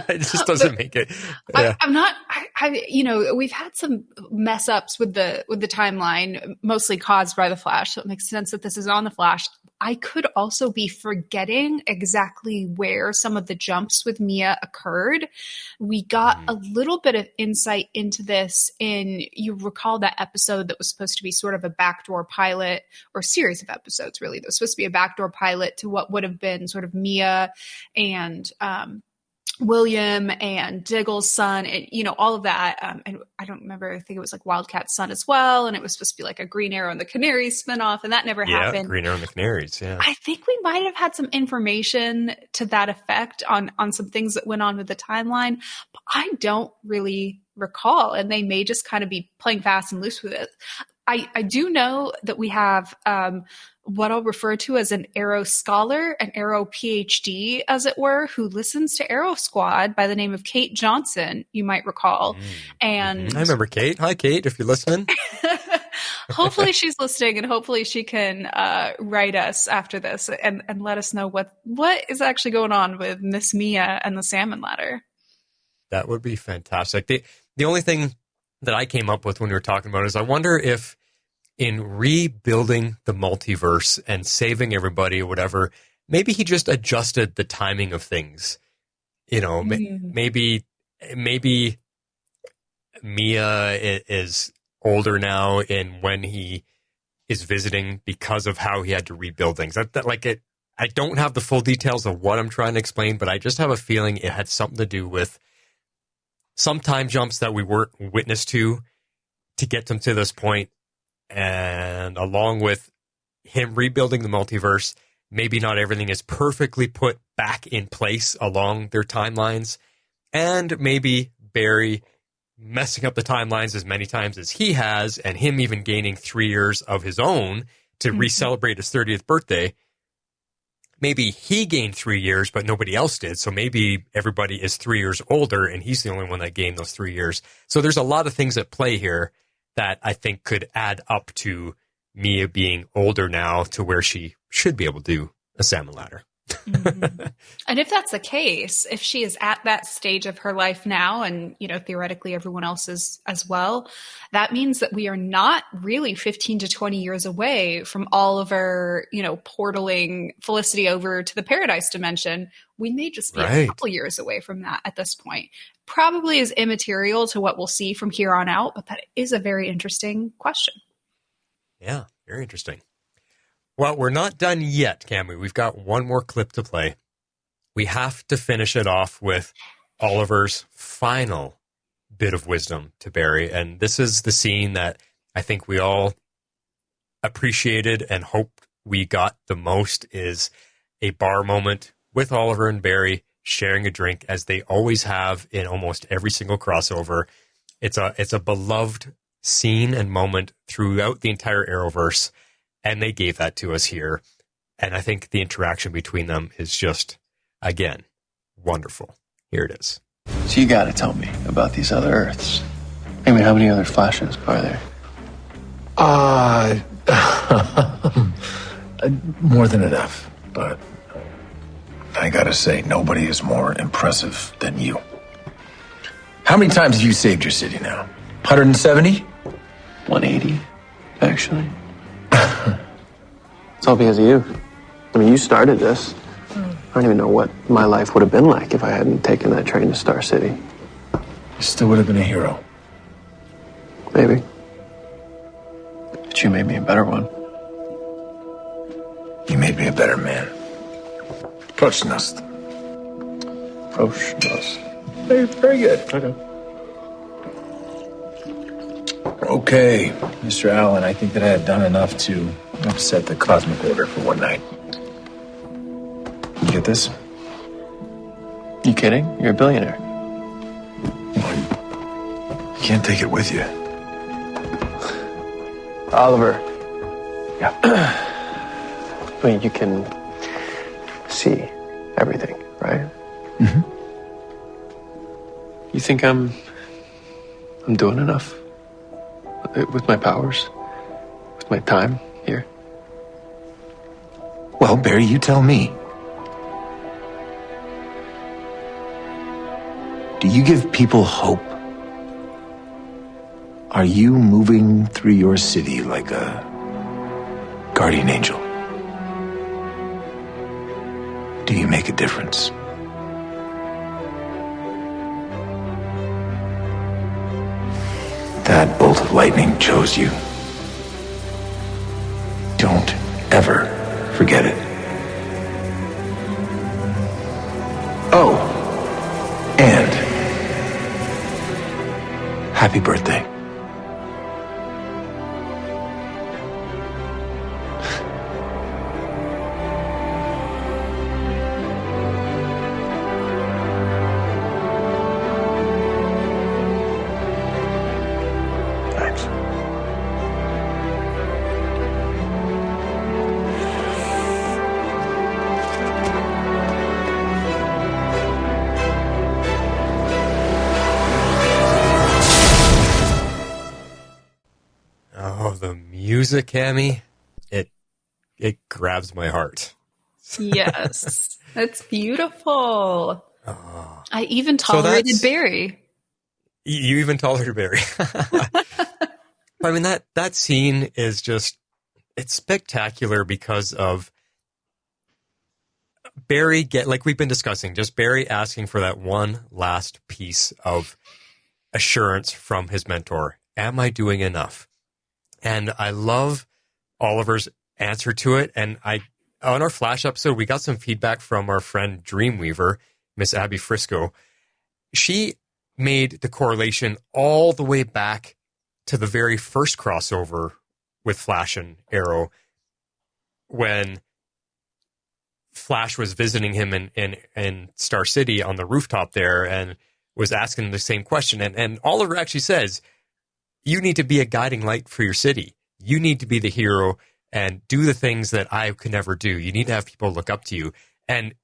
E: It just doesn't make it. Yeah.
F: We've had some mess ups with the timeline, mostly caused by the Flash. So it makes sense that this is on the Flash. I could also be forgetting exactly where some of the jumps with Mia occurred. We got a little bit of insight into this you recall that episode that was supposed to be sort of a backdoor pilot, or series of episodes really, that was supposed to be a backdoor pilot to what would have been sort of Mia and William and Diggle's son, and all of that. And I don't remember. I think it was like Wildcat's son as well, and it was supposed to be like a Green Arrow and the Canaries spinoff, and that never happened.
E: Yeah, Green Arrow and the Canaries. Yeah,
F: I think we might have had some information to that effect on some things that went on with the timeline, but I don't really recall, and they may just kind of be playing fast and loose with it. I do know that we have what I'll refer to as an Arrow scholar, an Arrow PhD, as it were, who listens to Arrow Squad by the name of Kate Johnson, you might recall. And
E: I remember Kate. Hi, Kate, if you're listening.
F: hopefully she's listening, and hopefully she can write us after this and let us know what is actually going on with Miss Mia and the salmon ladder.
E: That would be fantastic. The only thing that I came up with when we were talking about it is I wonder if in rebuilding the multiverse and saving everybody or whatever, maybe he just adjusted the timing of things. You know, maybe Mia is older now and when he is visiting because of how he had to rebuild things. I don't have the full details of what I'm trying to explain, but I just have a feeling it had something to do with some time jumps that we weren't witness to get them to this point. And along with him rebuilding the multiverse, maybe not everything is perfectly put back in place along their timelines. And maybe Barry messing up the timelines as many times as he has, and him even gaining 3 years of his own to re-celebrate his 30th birthday. Maybe he gained 3 years, but nobody else did. So maybe everybody is 3 years older, and he's the only one that gained those 3 years. So there's a lot of things at play here that I think could add up to Mia being older now to where she should be able to do a salmon ladder.
F: And if that's the case, if she is at that stage of her life now, and theoretically everyone else is as well, that means that we are not really 15 to 20 years away from Oliver, portaling Felicity over to the Paradise Dimension. We may just be a couple years away from that at this point. Probably is immaterial to what we'll see from here on out, but that is a very interesting question.
E: Yeah, very interesting. Well, we're not done yet, can we? We've got one more clip to play. We have to finish it off with Oliver's final bit of wisdom to Barry. And this is the scene that I think we all appreciated and hoped we got the most, is a bar moment with Oliver and Barry sharing a drink, as they always have in almost every single crossover. It's a beloved scene and moment throughout the entire Arrowverse. And they gave that to us here. And I think the interaction between them is just, again, wonderful. Here it is.
H: So you gotta tell me about these other Earths. I mean, how many other Flashes are there?
I: More than enough. But I gotta say, nobody is more impressive than you. How many times have you saved your city now? 170?
H: 180, actually. It's all because of you. I mean, you started this. I don't even know what my life would have been like if I hadn't taken that train to Star City.
I: You still would have been a hero.
H: Maybe. But you made me a better one.
I: You made me a better man. Prochnost. Very, very good.
H: Okay.
I: Okay, Mr. Allen, I think that I have done enough to upset the cosmic order for one night. You get this?
H: You kidding? You're a billionaire.
I: Well, you can't take it with you.
H: Oliver. Yeah. I mean, you can see everything, right?
I: Mm-hmm.
H: You think I'm doing enough? With my powers? With my time here?
I: Well, Barry, you tell me. Do you give people hope? Are you moving through your city like a guardian angel? Do you make a difference? That bolt of lightning chose you. Don't ever forget it. Oh, and happy birthday.
E: music, Cammy, it grabs my heart.
F: Yes, that's beautiful. I even tolerated Barry.
E: You even tolerated Barry. I mean, that scene is just, it's spectacular because of Barry like we've been discussing, just Barry asking for that one last piece of assurance from his mentor. Am I doing enough? And I love Oliver's answer to it. And on our Flash episode, we got some feedback from our friend Dreamweaver, Miss Abby Frisco. She made the correlation all the way back to the very first crossover with Flash and Arrow, when Flash was visiting him in Star City on the rooftop there and was asking the same question. And Oliver actually says, you need to be a guiding light for your city. You need to be the hero and do the things that I could never do. You need to have people look up to you. And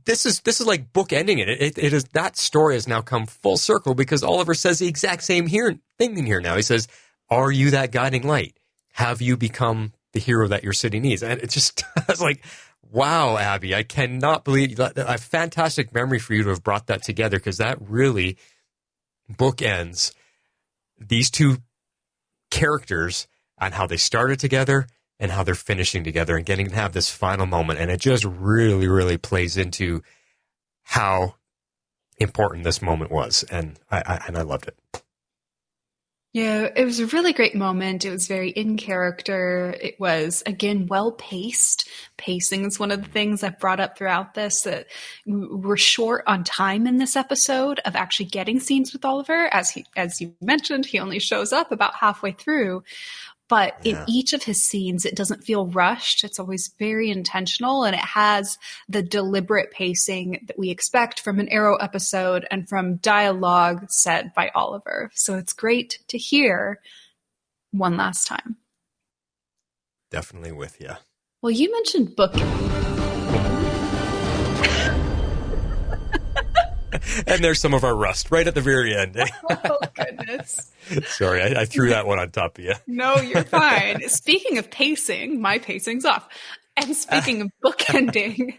E: this is like bookending it. It is, that story has now come full circle because Oliver says the exact same thing in here now. He says, are you that guiding light? Have you become the hero that your city needs? And it just, I was like, wow, Abby, I cannot believe that. A fantastic memory for you to have brought that together, because that really bookends these two characters and how they started together and how they're finishing together and getting to have this final moment. And it just really, really plays into how important this moment was. And I loved it.
F: Yeah, it was a really great moment. It was very in character. It was, again, well paced. Pacing is one of the things I've brought up throughout this, that we're short on time in this episode of actually getting scenes with Oliver. As you mentioned, he only shows up about halfway through. But in each of his scenes, it doesn't feel rushed. It's always very intentional, and it has the deliberate pacing that we expect from an Arrow episode and from dialogue said by Oliver. So it's great to hear one last time.
E: Definitely with you.
F: Well, you mentioned booking.
E: And there's some of our rust right at the very end.
F: Oh, goodness.
E: Sorry, I threw that one on top of you.
F: No, you're fine. Speaking of pacing, my pacing's off. And speaking of bookending,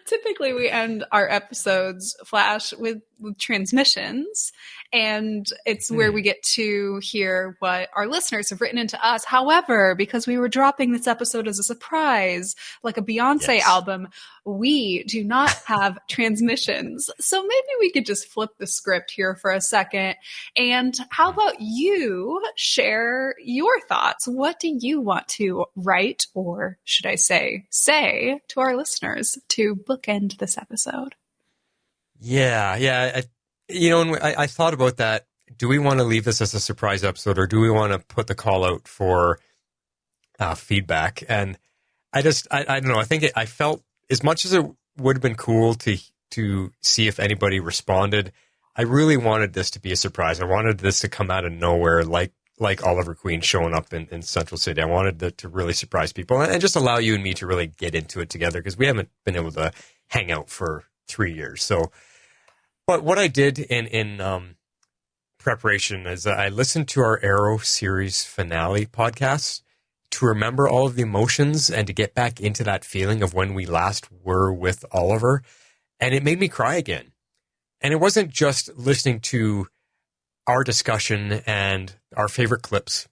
F: typically we end our episodes, Flash, with transmissions. And it's where we get to hear what our listeners have written into us. However, because we were dropping this episode as a surprise, like a Beyonce album, we do not have transmissions. So maybe we could just flip the script here for a second. And how about you share your thoughts? What do you want to write, or should I say to our listeners to bookend this episode?
E: Yeah. I thought about that. Do we want to leave this as a surprise episode, or do we want to put the call out for feedback? And I don't know. I think I felt, as much as it would have been cool to see if anybody responded, I really wanted this to be a surprise. I wanted this to come out of nowhere, like Oliver Queen showing up in Central City. I wanted to really surprise people and just allow you and me to really get into it together, because we haven't been able to hang out for 3 years. So, but what I did in preparation is I listened to our Arrow series finale podcast to remember all of the emotions and to get back into that feeling of when we last were with Oliver. And it made me cry again. And it wasn't just listening to our discussion and our favorite clips,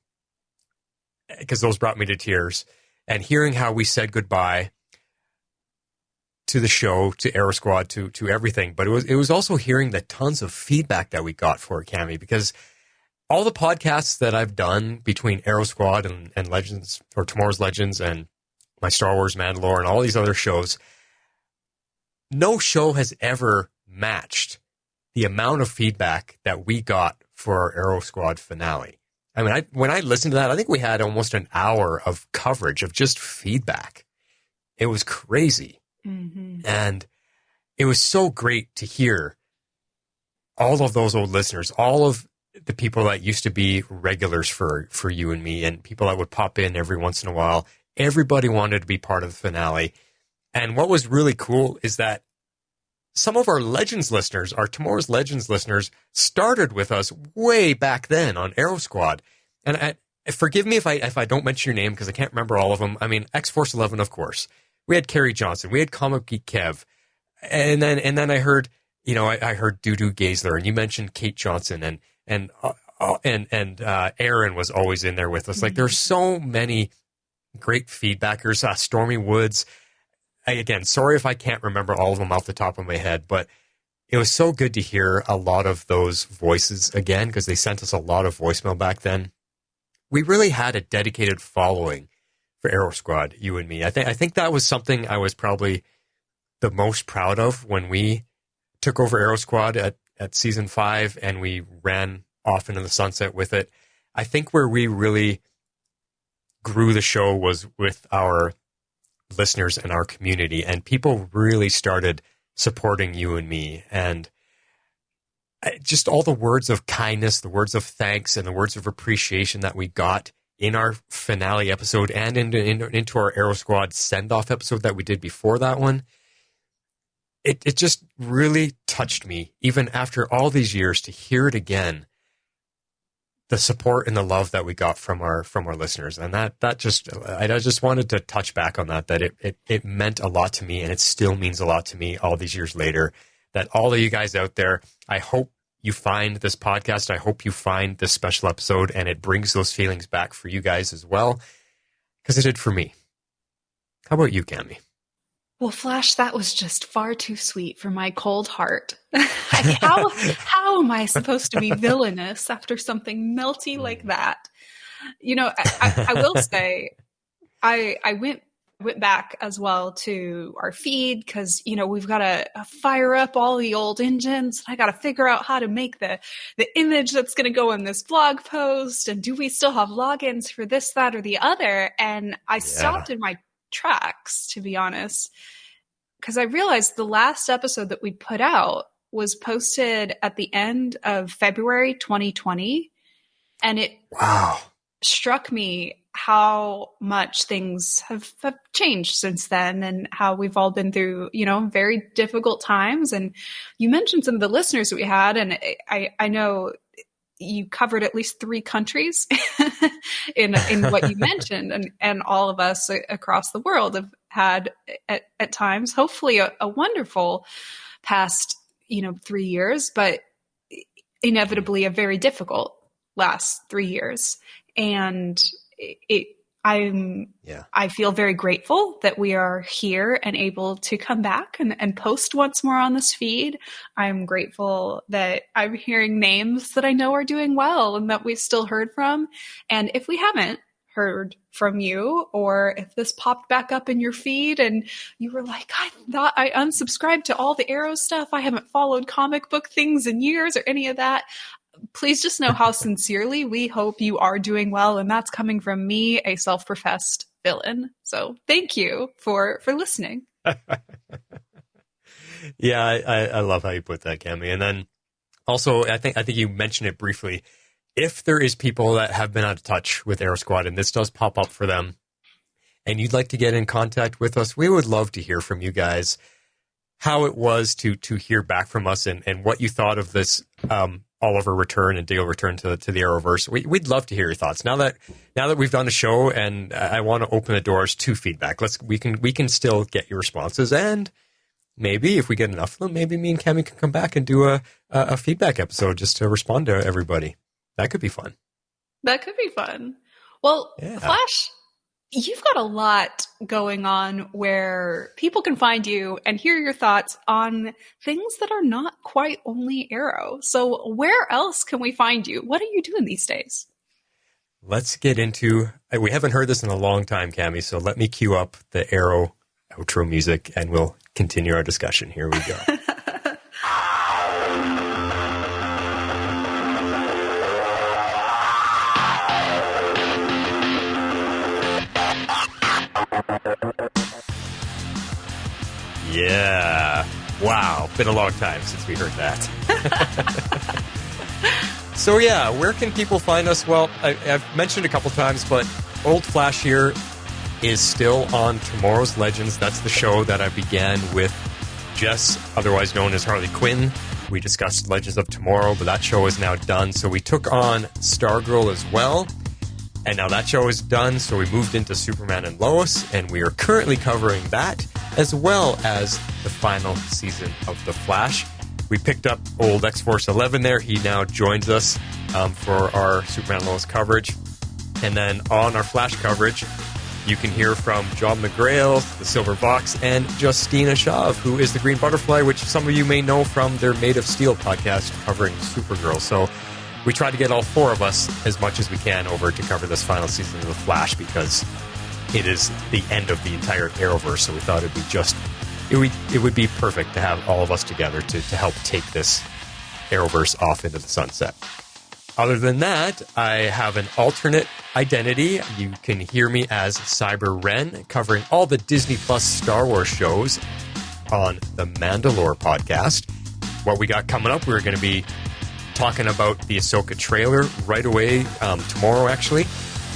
E: because those brought me to tears, and hearing how we said goodbye to the show, to Arrow Squad, to everything. But it was also hearing the tons of feedback that we got for it, Cammy, because all the podcasts that I've done between Arrow Squad and Legends, or Tomorrow's Legends, and my Star Wars Mandalore and all these other shows, no show has ever matched the amount of feedback that we got for our Arrow Squad finale. I mean, when I listened to that, I think we had almost an hour of coverage of just feedback. It was crazy. Mm-hmm. And it was so great to hear all of those old listeners, all of the people that used to be regulars for you and me, and people that would pop in every once in a while. Everybody wanted to be part of the finale. And what was really cool is that some of our Legends listeners, our Tomorrow's Legends listeners, started with us way back then on Arrow Squad. And forgive me if I don't mention your name because I can't remember all of them. I mean, X-Force 11, of course. We had Kerry Johnson. We had Comic Geek Kev. And then I heard, I heard Dudu Gaisler, and you mentioned Kate Johnson, and Aaron was always in there with us. Like, there's so many great feedbackers. Stormy Woods. Again, sorry if I can't remember all of them off the top of my head, but it was so good to hear a lot of those voices again, because they sent us a lot of voicemail back then. We really had a dedicated following for Arrow Squad, you and me. I think that was something I was probably the most proud of when we took over Arrow Squad at season 5 and we ran off into the sunset with it. I think where we really grew the show was with our listeners and our community, and people really started supporting you and me, and just all the words of kindness, the words of thanks, and the words of appreciation that we got in our finale episode and into our Arrow Squad send-off episode that we did before that one. It just really touched me, even after all these years, to hear it again. The support and the love that we got from our listeners, and I just wanted to touch back on that it meant a lot to me, and it still means a lot to me all these years later. That all of you guys out there, I hope you find this podcast, I hope you find this special episode, and it brings those feelings back for you guys as well, because it did for me. How about you, Cammie?
F: Well, Flash, that was just far too sweet for my cold heart. How am I supposed to be villainous after something melty like that? I will say, I went back as well to our feed because, we've got to fire up all the old engines. I got to figure out how to make the image that's going to go in this blog post. And do we still have logins for this, that, or the other? And I stopped in my tracks, to be honest, because I realized the last episode that we put out was posted at the end of February 2020, and it struck me how much things have changed since then, and how we've all been through, very difficult times. And you mentioned some of the listeners that we had, and I know you covered at least 3 countries in what you mentioned, and all of us across the world have had at times, hopefully a wonderful past, 3 years, but inevitably a very difficult last 3 years. And I feel very grateful that we are here and able to come back and post once more on this feed. I'm grateful that I'm hearing names that I know are doing well and that we've still heard from. And if we haven't heard from you, or if this popped back up in your feed and you were like, I thought I unsubscribed to all the Arrow stuff, I haven't followed comic book things in years or any of that, please just know how sincerely we hope you are doing well. And that's coming from me, a self-professed villain. So thank you for listening.
E: Yeah, I love how you put that, Cammie. And then also, I think you mentioned it briefly. If there is people that have been out of touch with Arrow Squad and this does pop up for them, and you'd like to get in contact with us, we would love to hear from you guys how it was to hear back from us and what you thought of this Oliver return and Dale return to the Arrowverse. We'd love to hear your thoughts. Now that we've done the show, and I want to open the doors to feedback. We can still get your responses, and maybe if we get enough of them, maybe me and Cammie can come back and do a feedback episode just to respond to everybody. That could be fun.
F: That could be fun. Well, yeah. Flash, you've got a lot going on where people can find you and hear your thoughts on things that are not quite only Arrow. So where else can we find you? What are you doing these days?
E: Let's get into, we haven't heard this in a long time, Cammie, so let me cue up the Arrow outro music and we'll continue our discussion. Here we go. Yeah. Wow. Been a long time since we heard that. So yeah, where can people find us? Well, I've mentioned a couple times, but Old Flash here is still on Tomorrow's Legends. That's the show that I began with Jess, otherwise known as Harley Quinn. We discussed Legends of Tomorrow, but that show is now done. So we took on Stargirl as well. And now that show is done, so we moved into Superman and Lois, and we are currently covering that, as well as the final season of The Flash. We picked up old X-Force 11 there. He now joins us for our Superman and Lois coverage. And then on our Flash coverage, you can hear from John McGrail, the Silver Fox, and Justina Shaw, who is the Green Butterfly, which some of you may know from their Made of Steel podcast covering Supergirl. So we tried to get all four of us as much as we can over to cover this final season of The Flash because it is the end of the entire Arrowverse. So we thought it would be perfect to have all of us together to help take this Arrowverse off into the sunset. Other than that, I have an alternate identity. You can hear me as Cyber Ren, covering all the Disney Plus Star Wars shows on the Mandalore podcast. What we got coming up, we're going to be talking about the Ahsoka trailer right away, tomorrow actually,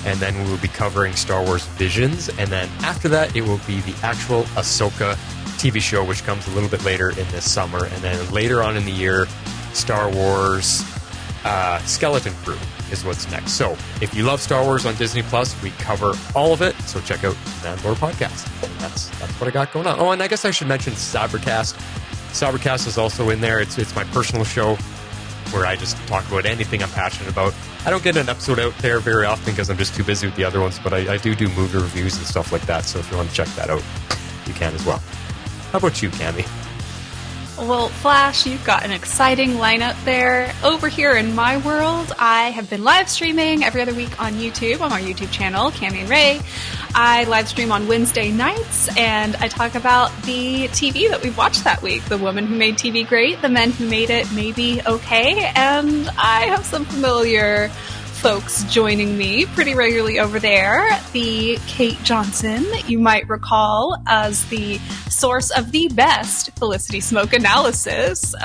E: and then we will be covering Star Wars Visions, and then after that it will be the actual Ahsoka TV show, which comes a little bit later in this summer, and then later on in the year, Star Wars Skeleton Crew is what's next. So if you love Star Wars on Disney Plus, we cover all of it, so check out the Mandalore podcast. And that's what I got going on. Oh, and I guess I should mention Cybercast. Cybercast is also in there. It's my personal show where I just talk about anything I'm passionate about. I don't get an episode out there very often because I'm just too busy with the other ones, but I do movie reviews and stuff like that, so if you want to check that out, you can as well. How about you, Cammie?
F: Well, Flash, you've got an exciting lineup there. Over here in my world, I have been live streaming every other week on YouTube, on my YouTube channel, Cammie and Ray. I live stream on Wednesday nights, and I talk about the TV that we've watched that week. The woman who made TV great, the men who made it maybe okay, and I have some familiar folks joining me pretty regularly over there. The Kate Johnson, you might recall as the source of the best Felicity Smoke analysis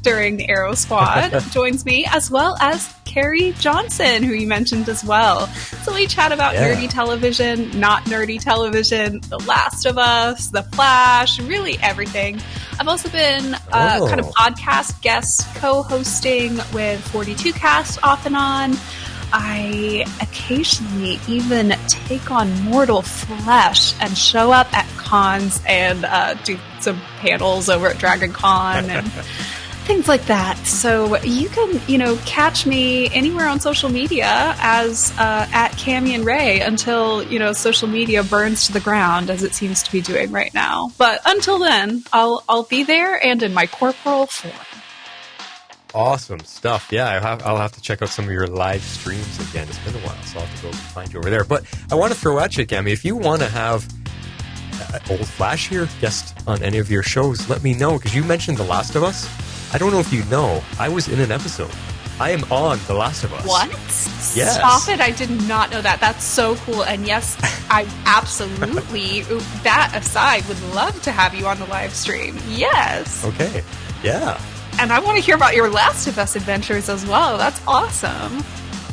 F: during the Arrow Squad, joins me, as well as Carrie Johnson, who you mentioned as well. So we chat about nerdy television, not nerdy television, The Last of Us, The Flash, really everything. I've also been kind of podcast guest co-hosting with 42 Cast off and on. I occasionally even take on mortal flesh and show up at cons and do some panels over at Dragon Con and things like that. So you can, catch me anywhere on social media as at Cammie and Ray until, social media burns to the ground as it seems to be doing right now. But until then, I'll be there and in my corporal form.
E: Awesome stuff. Yeah, I'll have to check out some of your live streams again. It's been a while, so I'll have to go find you over there. But I want to throw at you, Cammie, if you want to have Old Flash here, guest on any of your shows, let me know, because you mentioned The Last of Us. I don't know if you know, I was in an episode. I am on The Last of Us.
F: What?
E: Yes.
F: Stop it. I did not know that. That's so cool. And yes, I absolutely, that aside, would love to have you on the live stream. Yes.
E: Okay. Yeah.
F: And I want to hear about your Last of Us adventures as well. That's awesome.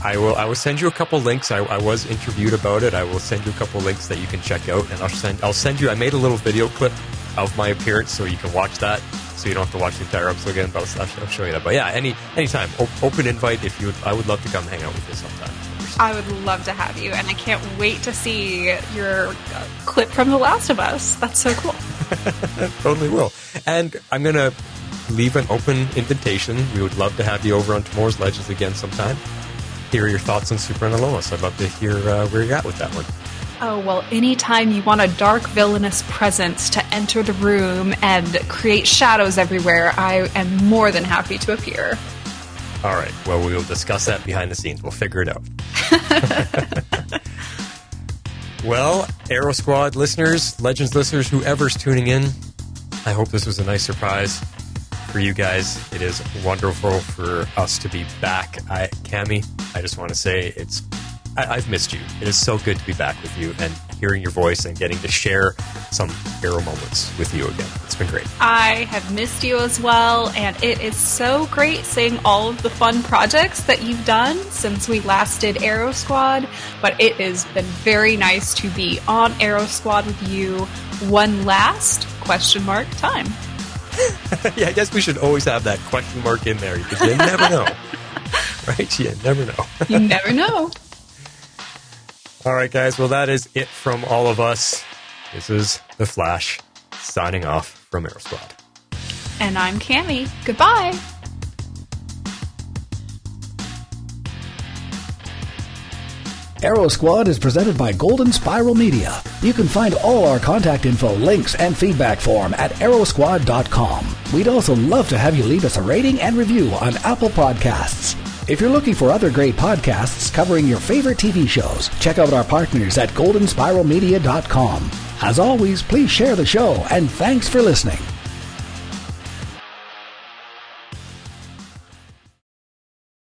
E: I will send you a couple links. I was interviewed about it. I will send you a couple links that you can check out, and I'll send you. I made a little video clip of my appearance, so you can watch that. So you don't have to watch the entire episode again. But I'll show you that. But yeah, anytime, open invite. If you would, I would love to come hang out with you sometime.
F: I would love to have you, and I can't wait to see your clip from The Last of Us. That's so cool.
E: Totally will. And I'm gonna leave an open invitation. We would love to have you over on Tomorrow's Legends again sometime. Hear your thoughts on Superman and Lois. I'd love to hear where you're at with that one.
F: Oh, well, anytime you want a dark villainous presence to enter the room and create shadows everywhere, I am more than happy to appear.
E: All right. Well, we will discuss that behind the scenes. We'll figure it out. Well, Arrow Squad listeners, Legends listeners, whoever's tuning in, I hope this was a nice surprise for you guys. It is wonderful for us to be back. Cammie, I just want to say I've missed you. It is so good to be back with you and hearing your voice and getting to share some Arrow moments with you again. It's been great.
F: I have missed you as well, and it is so great seeing all of the fun projects that you've done since we last did Arrow Squad, but it has been very nice to be on Arrow Squad with you one last ? Time.
E: Yeah, I guess we should always have that question mark in there because you never know. Right? You never know.
F: You never know.
E: All right, guys. Well, that is it from all of us. This is The Flash signing off from Arrow Squad.
F: And I'm Cammie. Goodbye.
K: Arrow Squad is presented by Golden Spiral Media. You can find all our contact info, links, and feedback form at arrowsquad.com. We'd also love to have you leave us a rating and review on Apple Podcasts. If you're looking for other great podcasts covering your favorite TV shows, check out our partners at goldenspiralmedia.com. As always, please share the show, and thanks for listening.